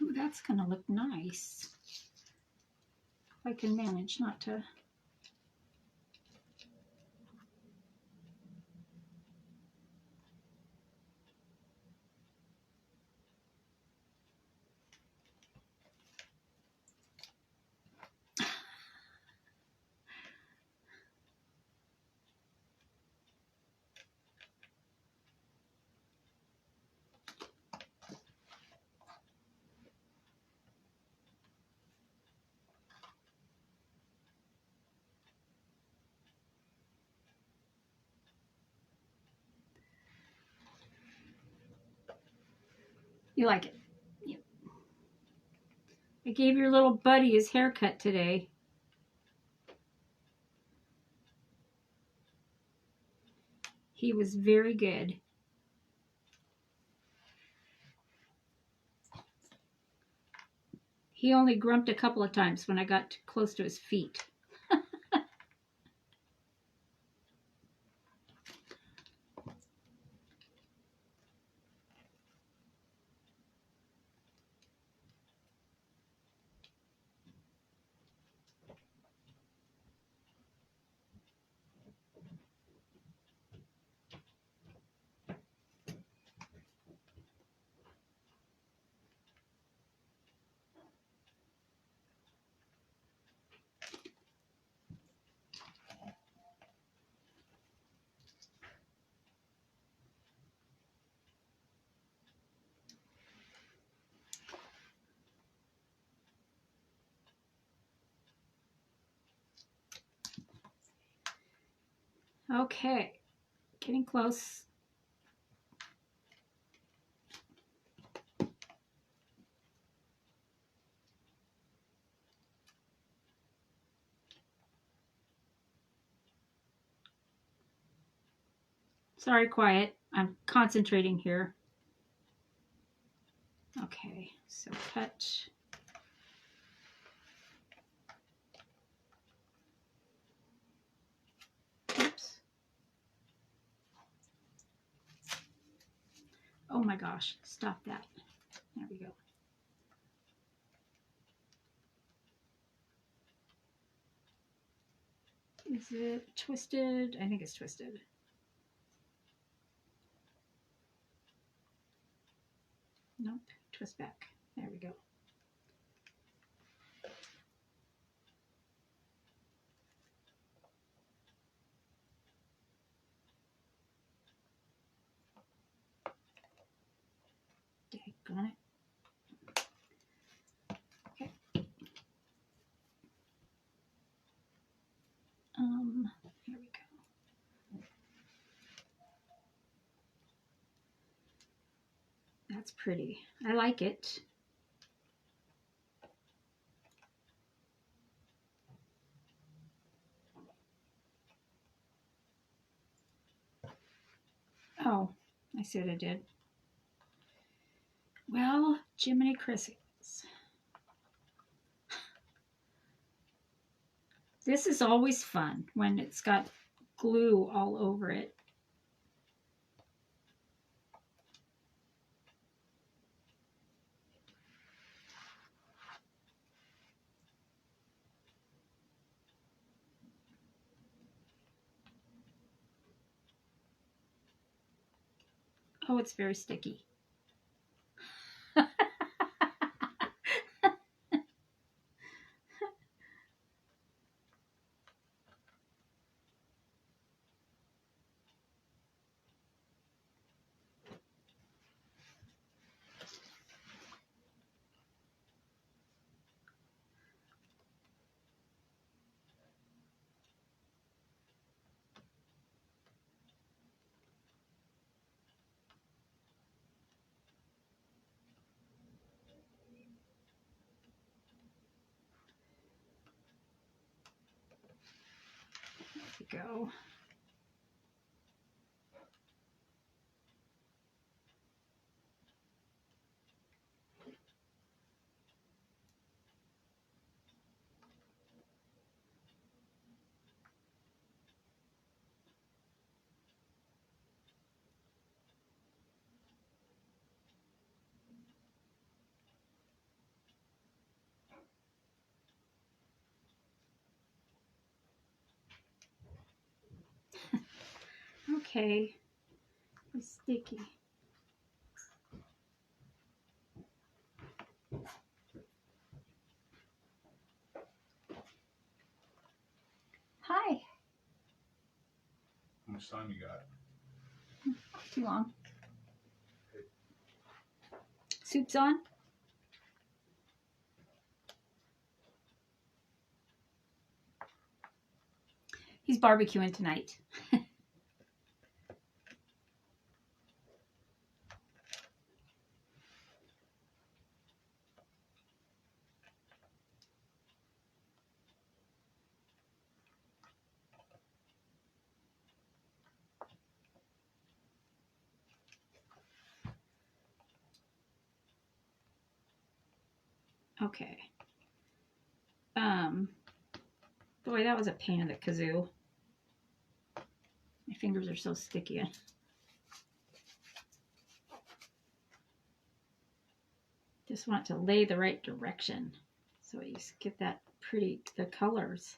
Ooh, that's going to look nice. If I can manage not to. You like it? Yep. I gave your little buddy his haircut today. He was very good. He only grumped a couple of times when I got close to his feet. Okay, getting close. Sorry, quiet. I'm concentrating here. Okay, so cut. Oops. Oh my gosh, stop that. There we go. Is it twisted? I think it's twisted. Nope, twist back. There we go. on it. Okay. Here we go. That's pretty. I like it. Oh, I see what I did. Well, Jiminy Christmas. This is always fun when it's got glue all over it. Oh, it's very sticky. Go. Okay, it's sticky. Hi. How much time you got? Not too long. Soup's on? He's barbecuing tonight. Okay. Boy, that was a pain in the kazoo. My fingers are so sticky. Just want to lay the right direction so you get that pretty, the colors.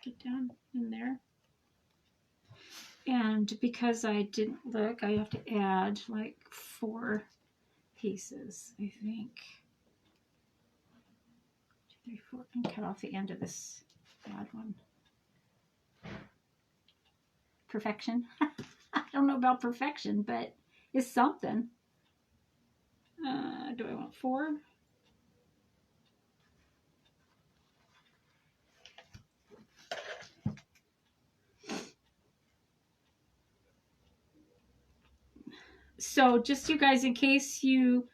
Get down in there. And because I didn't look, I have to add like 4 pieces, I think. 2, 3, 4, and cut off the end of this bad one. Perfection. I don't know about perfection, but it's something. Do I want 4? So just you guys, in case you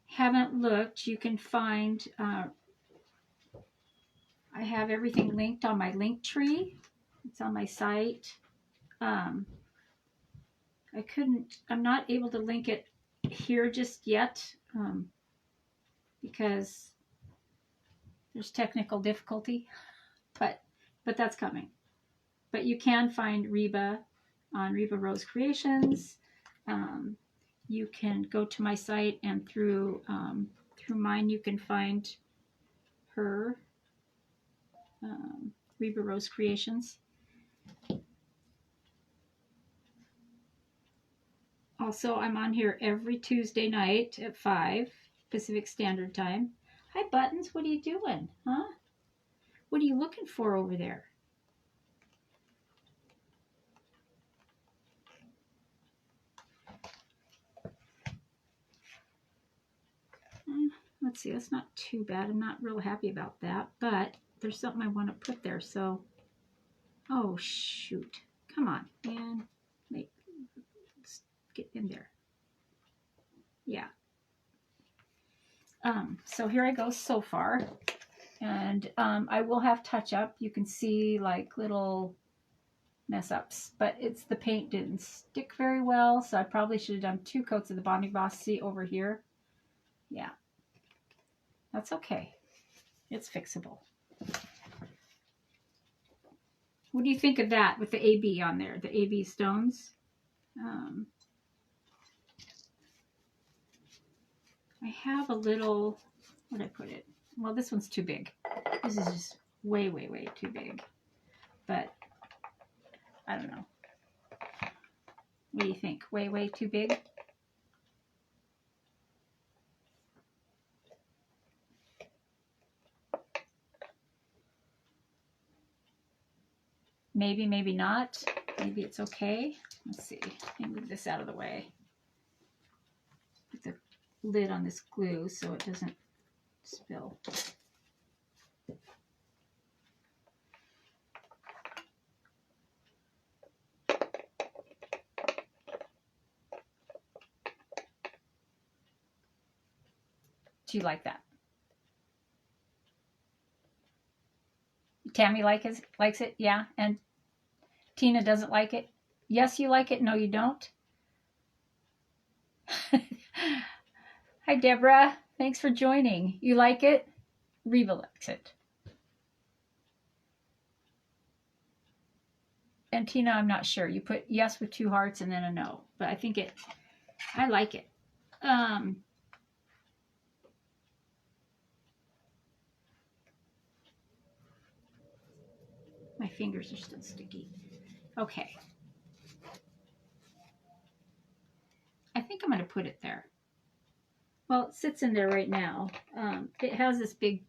haven't looked, you can find, I have everything linked on my link tree. It's on my site. I'm not able to link it here just yet because there's technical difficulty, but that's coming. But you can find Reba on Reba Rose Creations. You can go to my site, and through mine you can find her, Reba Rose Creations. Also, I'm on here every Tuesday night at 5 Pacific Standard Time. Hi, Buttons. What are you doing? Huh? What are you looking for over there? Let's see, that's not too bad. I'm not real happy about that, but there's something I want to put there. So, oh shoot. Come on, man. Let's get in there. Yeah. So here I go so far. And I will have touch up. You can see like little mess ups, but it's the paint didn't stick very well, so I probably should have done 2 coats of the Bonding Boss. See over here? Yeah. That's okay. It's fixable. What do you think of that with the AB on there? The AB stones? I have a little, where'd I put it? Well, this one's too big. This is just way, way, way too big. But I don't know. What do you think? Way, way too big? Maybe, maybe not. Maybe it's okay. Let's see. Let me move this out of the way. Put the lid on this glue so it doesn't spill. Do you like that? Tammy likes it, yeah. And Tina doesn't like it. Yes, you like it. No, you don't. Hi, Deborah. Thanks for joining. You like it? Reba likes it. And Tina, I'm not sure. You put yes with 2 hearts and then a no. But I think I like it. My fingers are still sticky. Okay. I think I'm going to put it there. Well, it sits in there right now. It has this big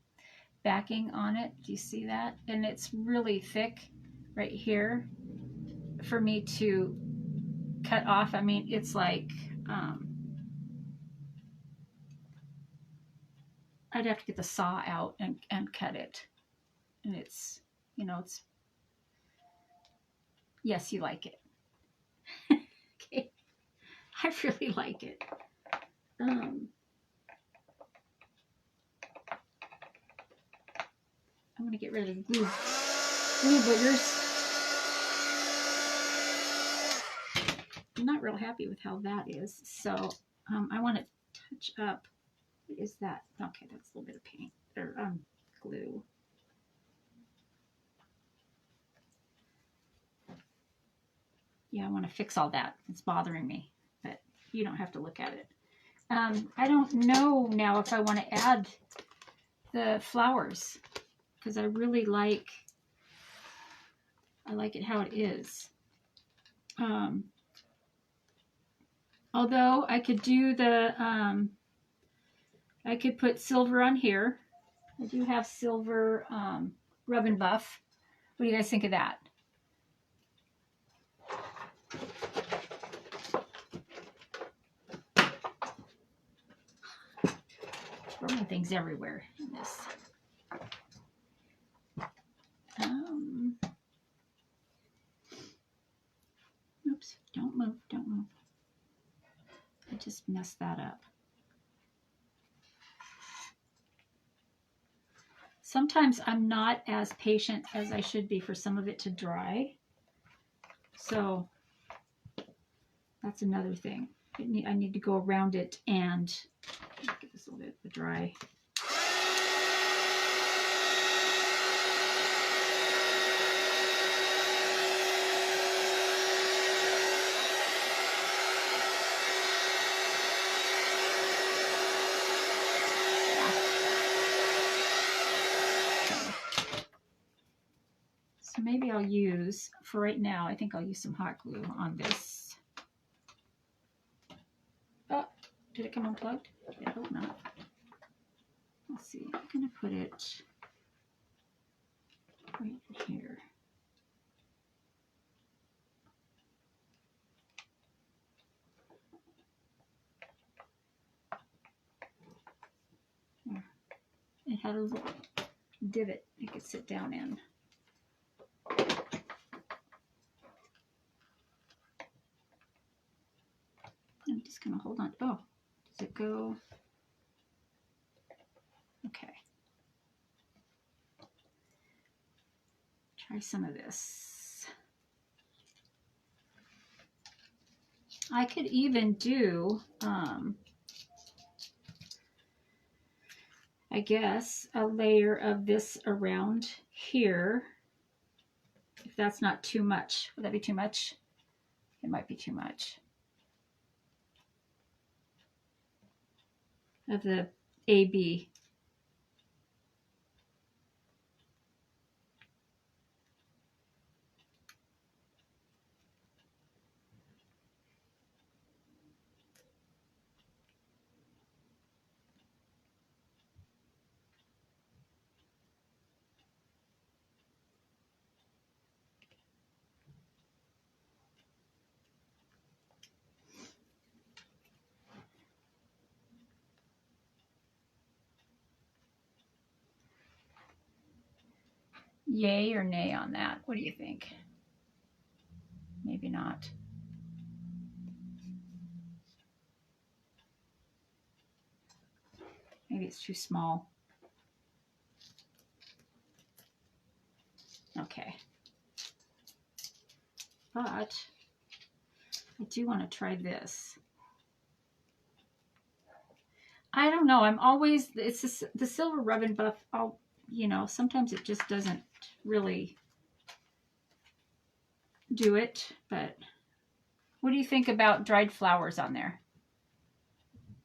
backing on it. Do you see that? And it's really thick right here for me to cut off. I mean, it's like, I'd have to get the saw out and cut it. And it's, you know, it's, yes, you like it. Okay. I really like it. I'm going to get rid of the glue boogers. I'm not real happy with how that is. So I want to touch up. What is that? Okay, that's a little bit of paint or glue. Yeah, I want to fix all that. It's bothering me, but you don't have to look at it. I don't know now if I want to add the flowers because I really like it how it is. Although I could do the, I could put silver on here. I do have silver Rub and Buff. What do you guys think of that? Throwing things everywhere in this. Oops, don't move, don't move. I just messed that up. Sometimes I'm not as patient as I should be for some of it to dry. So that's another thing. I need to go around it and get this a little bit dry. So maybe I'll use, for right now, I think I'll use some hot glue on this. Oh, did it come unplugged? I hope not. Let's see, I'm going to put it right here. It had a little divot you could sit down in. I'm just going to hold on. Oh, does it go? Okay. Try some of this. I could even do, I guess, a layer of this around here. If that's not too much. Would that be too much? It might be too much. Of the AB. Yay or nay on that? What do you think? Maybe not. Maybe it's too small. Okay. But I do want to try this. I don't know. I'm always, it's the silver rub and buff. You know, sometimes it just doesn't really do it. But what do you think about dried flowers on there?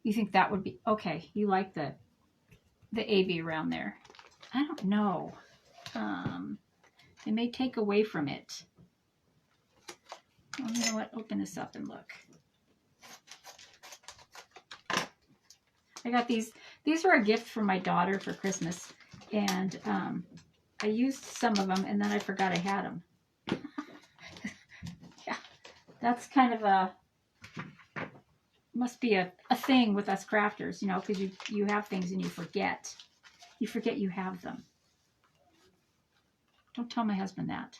You think that would be okay? You like the AB around there? I don't know. It may take away from it. Oh, you know what? Open this up and look. I got these. These were a gift from my daughter for Christmas, and I used some of them, and then I forgot I had them. Yeah, that's kind of a must be a thing with us crafters, you know, because you have things and you forget you have them. Don't tell my husband that.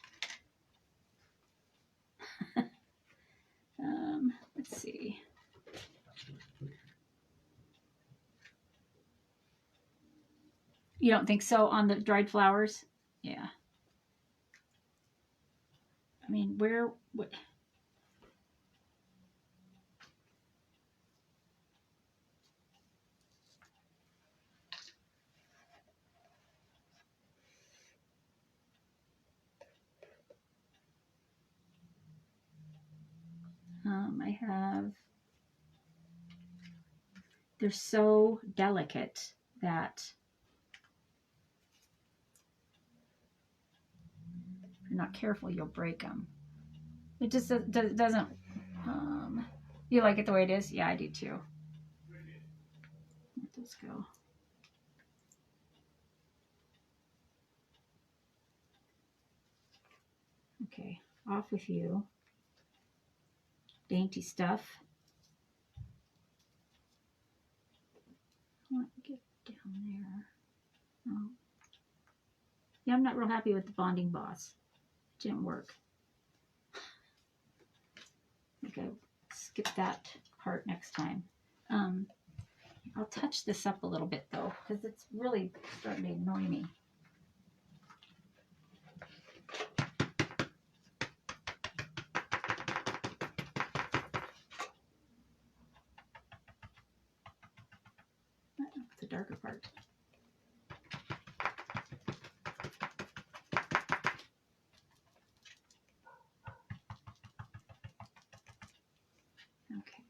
Let's see. You don't think so on the dried flowers? Yeah. I mean, what? I have, they're so delicate that if you're not careful, you'll break them. It just doesn't, you like it the way it is? Yeah, I do too. Let this go. Okay, off with you. Dainty stuff. I want to get down there. Oh. Yeah, I'm not real happy with the Bonding Boss. It didn't work. Okay, skip that part next time. I'll touch this up a little bit though, because it's really starting to annoy me. The darker part. Okay.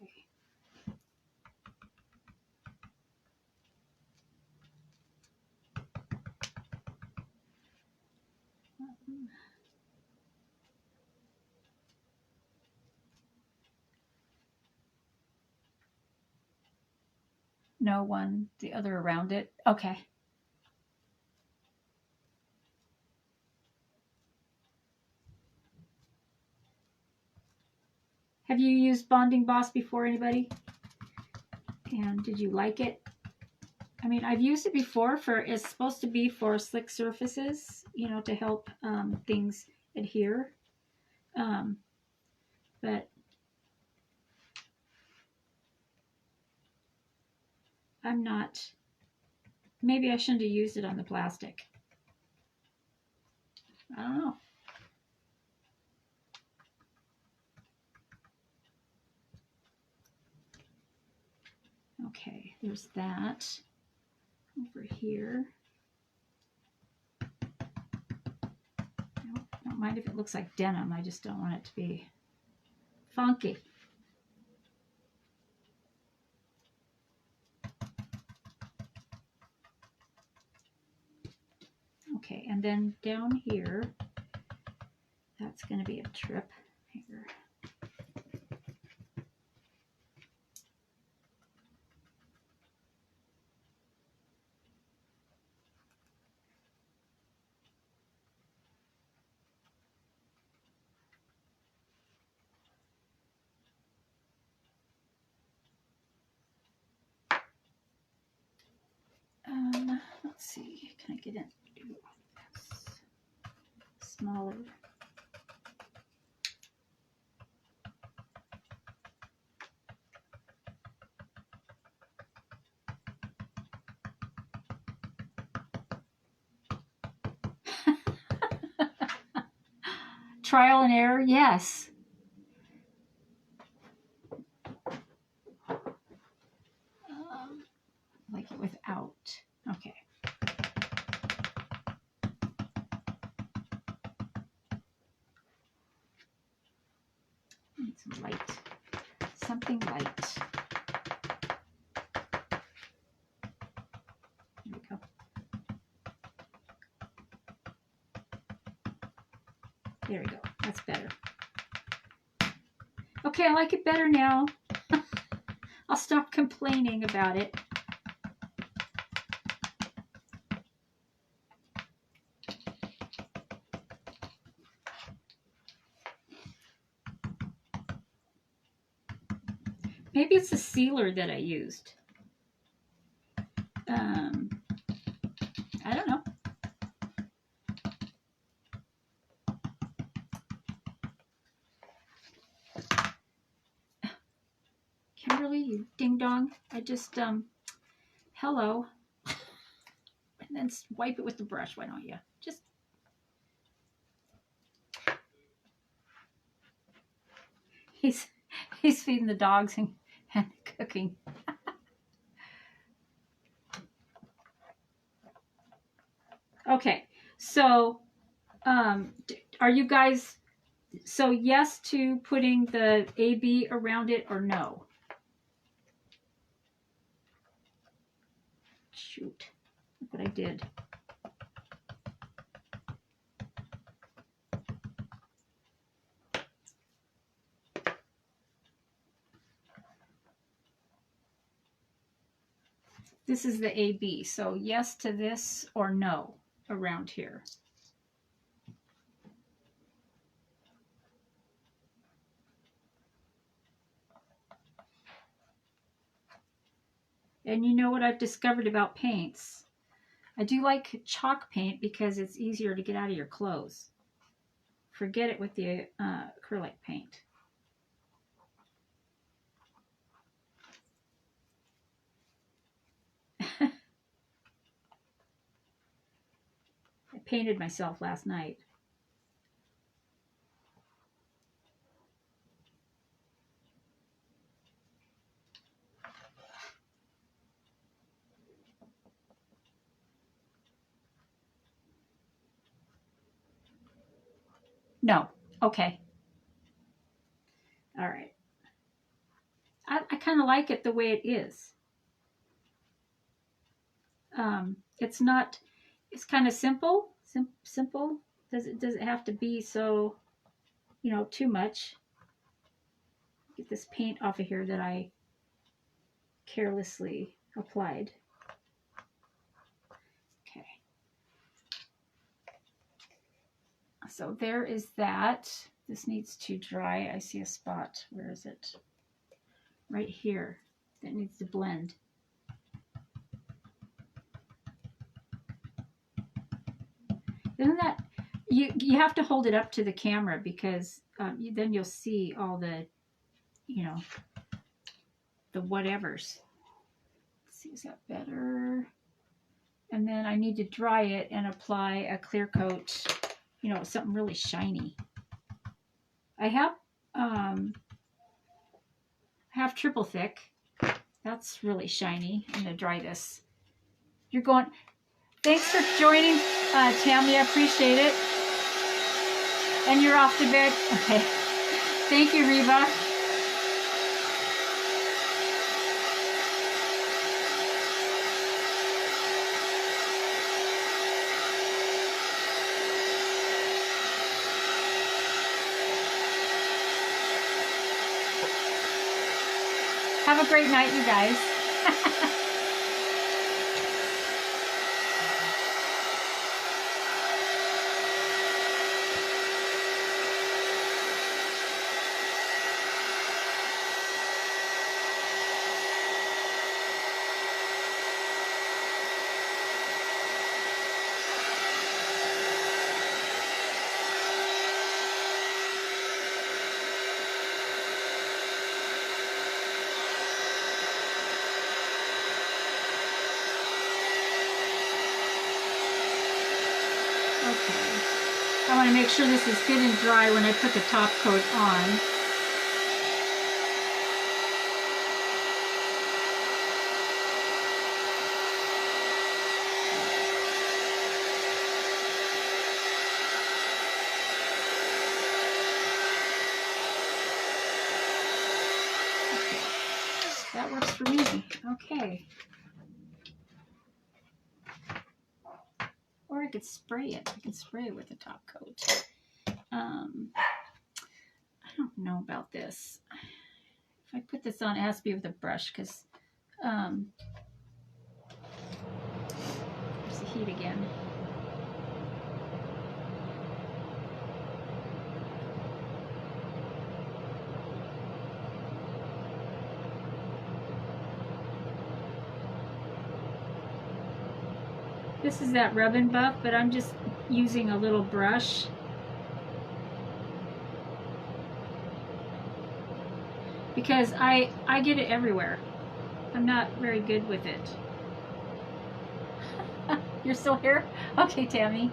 No one, the other around it. Okay. Have you used Bonding Boss before, anybody? And did you like it? I mean, I've used it before for, it's supposed to be for slick surfaces, you know, to help things adhere. But I'm not, maybe I shouldn't have used it on the plastic. I don't know. Okay, there's that. Over here. Don't mind if it looks like denim. I just don't want it to be funky. Okay, and then down here, that's going to be a trip here. Let's see, can I get in? Smaller. Trial and error, yes. Like it without. Okay. Need some light. Something light. There we go. There we go. That's better. Okay, I like it better now. I'll stop complaining about it. Maybe it's the sealer that I used. I don't know. Kimberly, you ding dong. I just, hello. And then wipe it with the brush. Why don't you? Just. He's feeding the dogs and cooking. Okay, so are you guys, so yes to putting the AB around it or no? Shoot, look what I did. This is the AB, so yes to this or no around here. And you know what I've discovered about paints? I do like chalk paint because it's easier to get out of your clothes. Forget it with the acrylic paint. I painted myself last night. No. Okay. All right. I kind of like it the way it is. It's not, it's kind of simple. Simple. Does it have to be so, you know, too much? Get this paint off of here that I carelessly applied. Okay. So there is that. This needs to dry. I see a spot. Where is it? Right here. That needs to blend. Isn't that, you have to hold it up to the camera because then you'll see all the, you know, the whatevers. Let's see, is that better? And then I need to dry it and apply a clear coat, you know, something really shiny. I have triple thick. That's really shiny. I'm gonna dry this. You're going. Thanks for joining, Tammy. I appreciate it. And you're off to bed. Okay. Thank you, Reva. Have a great night, you guys. I want to make sure this is good and dry when I put the top coat on. Okay. That works for me. Okay. Or I could spray it. I can spray it with the top coat. I don't know about this. If I put this on, it has to be with a brush because there's the heat again. This is that Rub and Buff, but I'm just using a little brush. Because I get it everywhere. I'm not very good with it. You're still here? Okay, Tammy.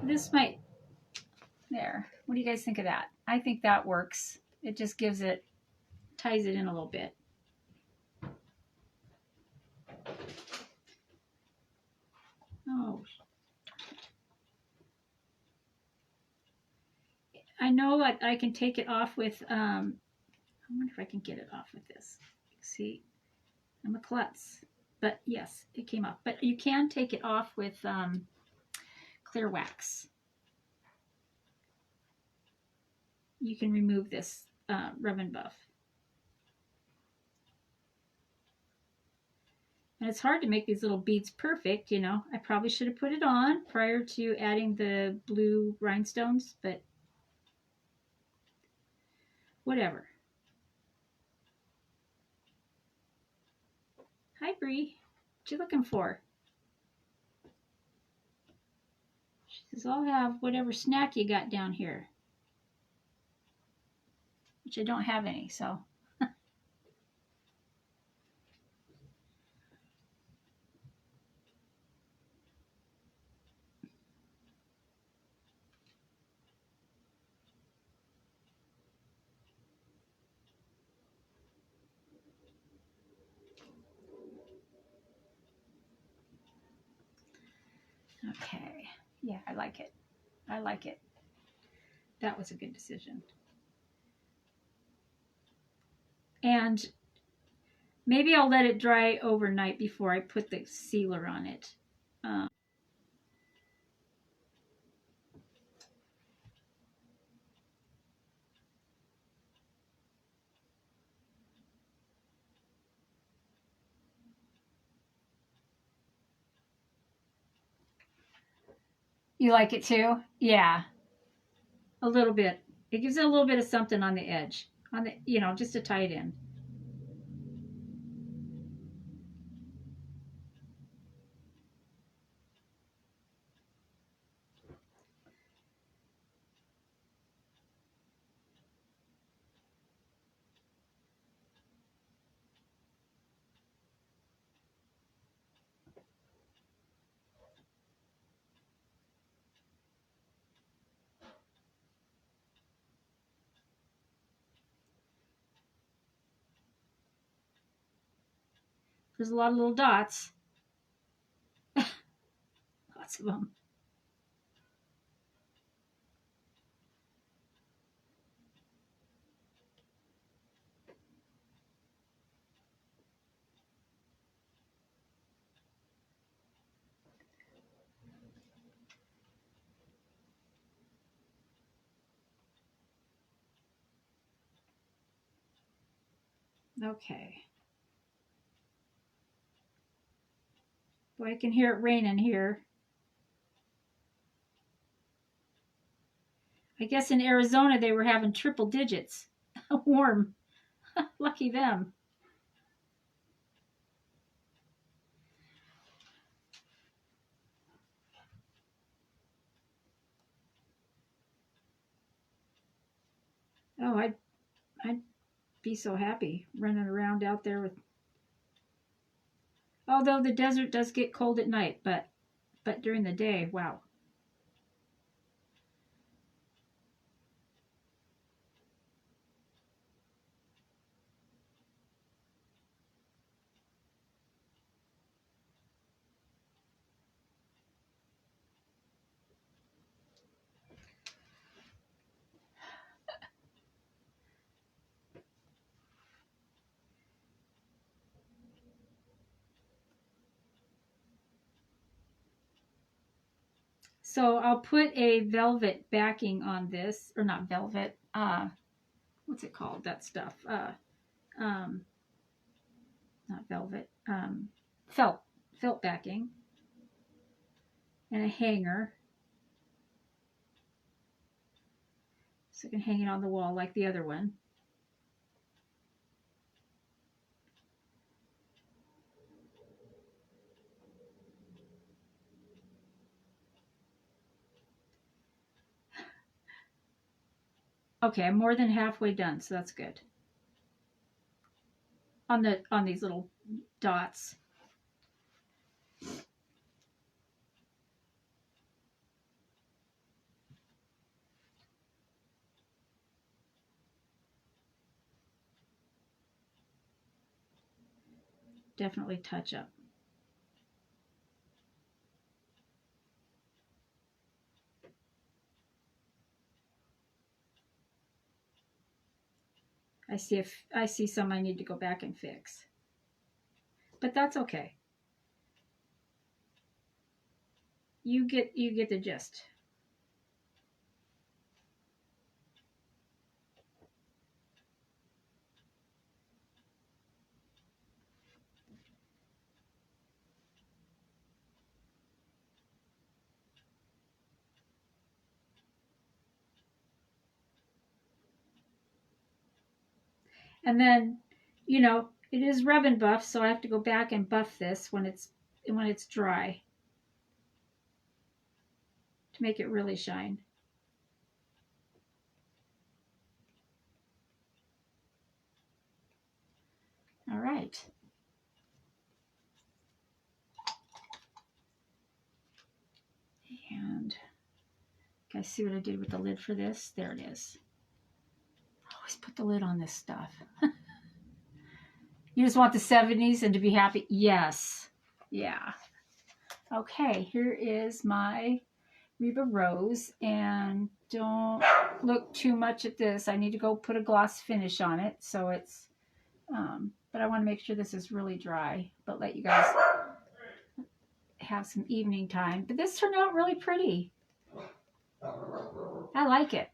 This might, there. What do you guys think of that? I think that works. It just gives it, ties it in a little bit. Oh. I know I can take it off with, I wonder if I can get it off with this. See, I'm a klutz. But yes, it came off. But you can take it off with clear wax. You can remove this Rub and Buff. And it's hard to make these little beads perfect, you know. I probably should have put it on prior to adding the blue rhinestones, but whatever. Hi, Bree. What you looking for? She says, I'll have whatever snack you got down here. Which I don't have any, so. Okay. Yeah, I like it. I like it. That was a good decision. And maybe I'll let it dry overnight before I put the sealer on it. You like it too? Yeah, a little bit. It gives it a little bit of something on the edge, on the, just to tie it in. There's a lot of little dots, lots of them. Okay. Boy, I can hear it raining here. I guess in Arizona they were having triple digits. Warm. Lucky them. Oh, I'd be so happy running around out there with. Although the desert does get cold at night, but during the day, wow. So I'll put a velvet backing on this, or not velvet. What's it called? That stuff. Um, Not velvet. Felt backing, and a hanger, so I can hang it on the wall like the other one. Okay, I'm more than halfway done, so that's good. On these little dots. Definitely touch up. I see some I need to go back and fix. But that's okay. You get the gist. And then, it is rub and buff, so I have to go back and buff this when it's dry to make it really shine. All right. And you guys see what I did with the lid for this? There it is. I always put the lid on this stuff. You just want the 70s and to be happy? Yes. Yeah. Okay, here is my Reba Rose, and don't look too much at this. I need to go put a gloss finish on it, so it's, but I want to make sure this is really dry, but let you guys have some evening time. But this turned out really pretty. I like it.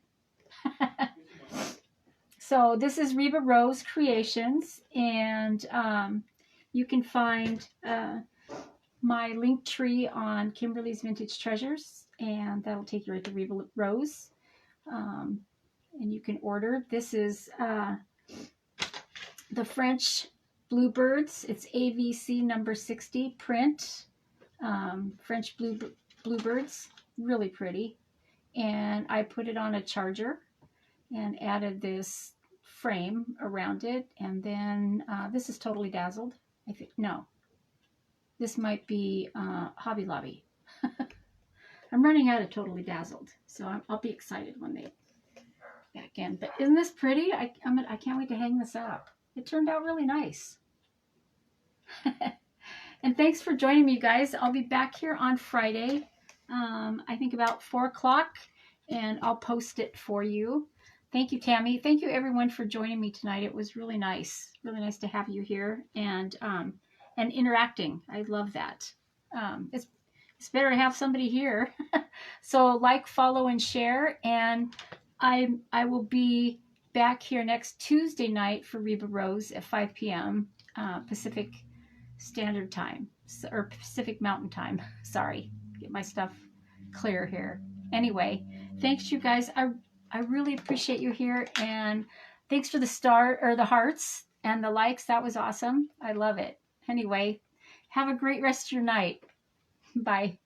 So this is Reba Rose Creations, and you can find my link tree on Kimberly's Vintage Treasures, and that'll take you right to Reba Rose. And you can order. This is the French Bluebirds. It's AVC number 60 print. French Bluebirds. Really pretty. And I put it on a charger and added this frame around it. And then this is Totally Dazzled. I think, no. This might be Hobby Lobby. I'm running out of Totally Dazzled, so I'll be excited when they back in. But isn't this pretty? I can't wait to hang this up. It turned out really nice. And thanks for joining me, guys. I'll be back here on Friday, I think about 4 o'clock, and I'll post it for you. Thank you, Tammy. Thank you, everyone, for joining me tonight. It was really nice to have you here and interacting. I love that. It's better to have somebody here. So like, follow, and share. And I will be back here next Tuesday night for Reba Rose at 5 p.m. Pacific Standard Time, or Pacific Mountain Time. Sorry, get my stuff clear here. Anyway, thanks, you guys. I really appreciate you here, and thanks for the hearts and the likes. That was awesome. I love it. Anyway, have a great rest of your night. Bye.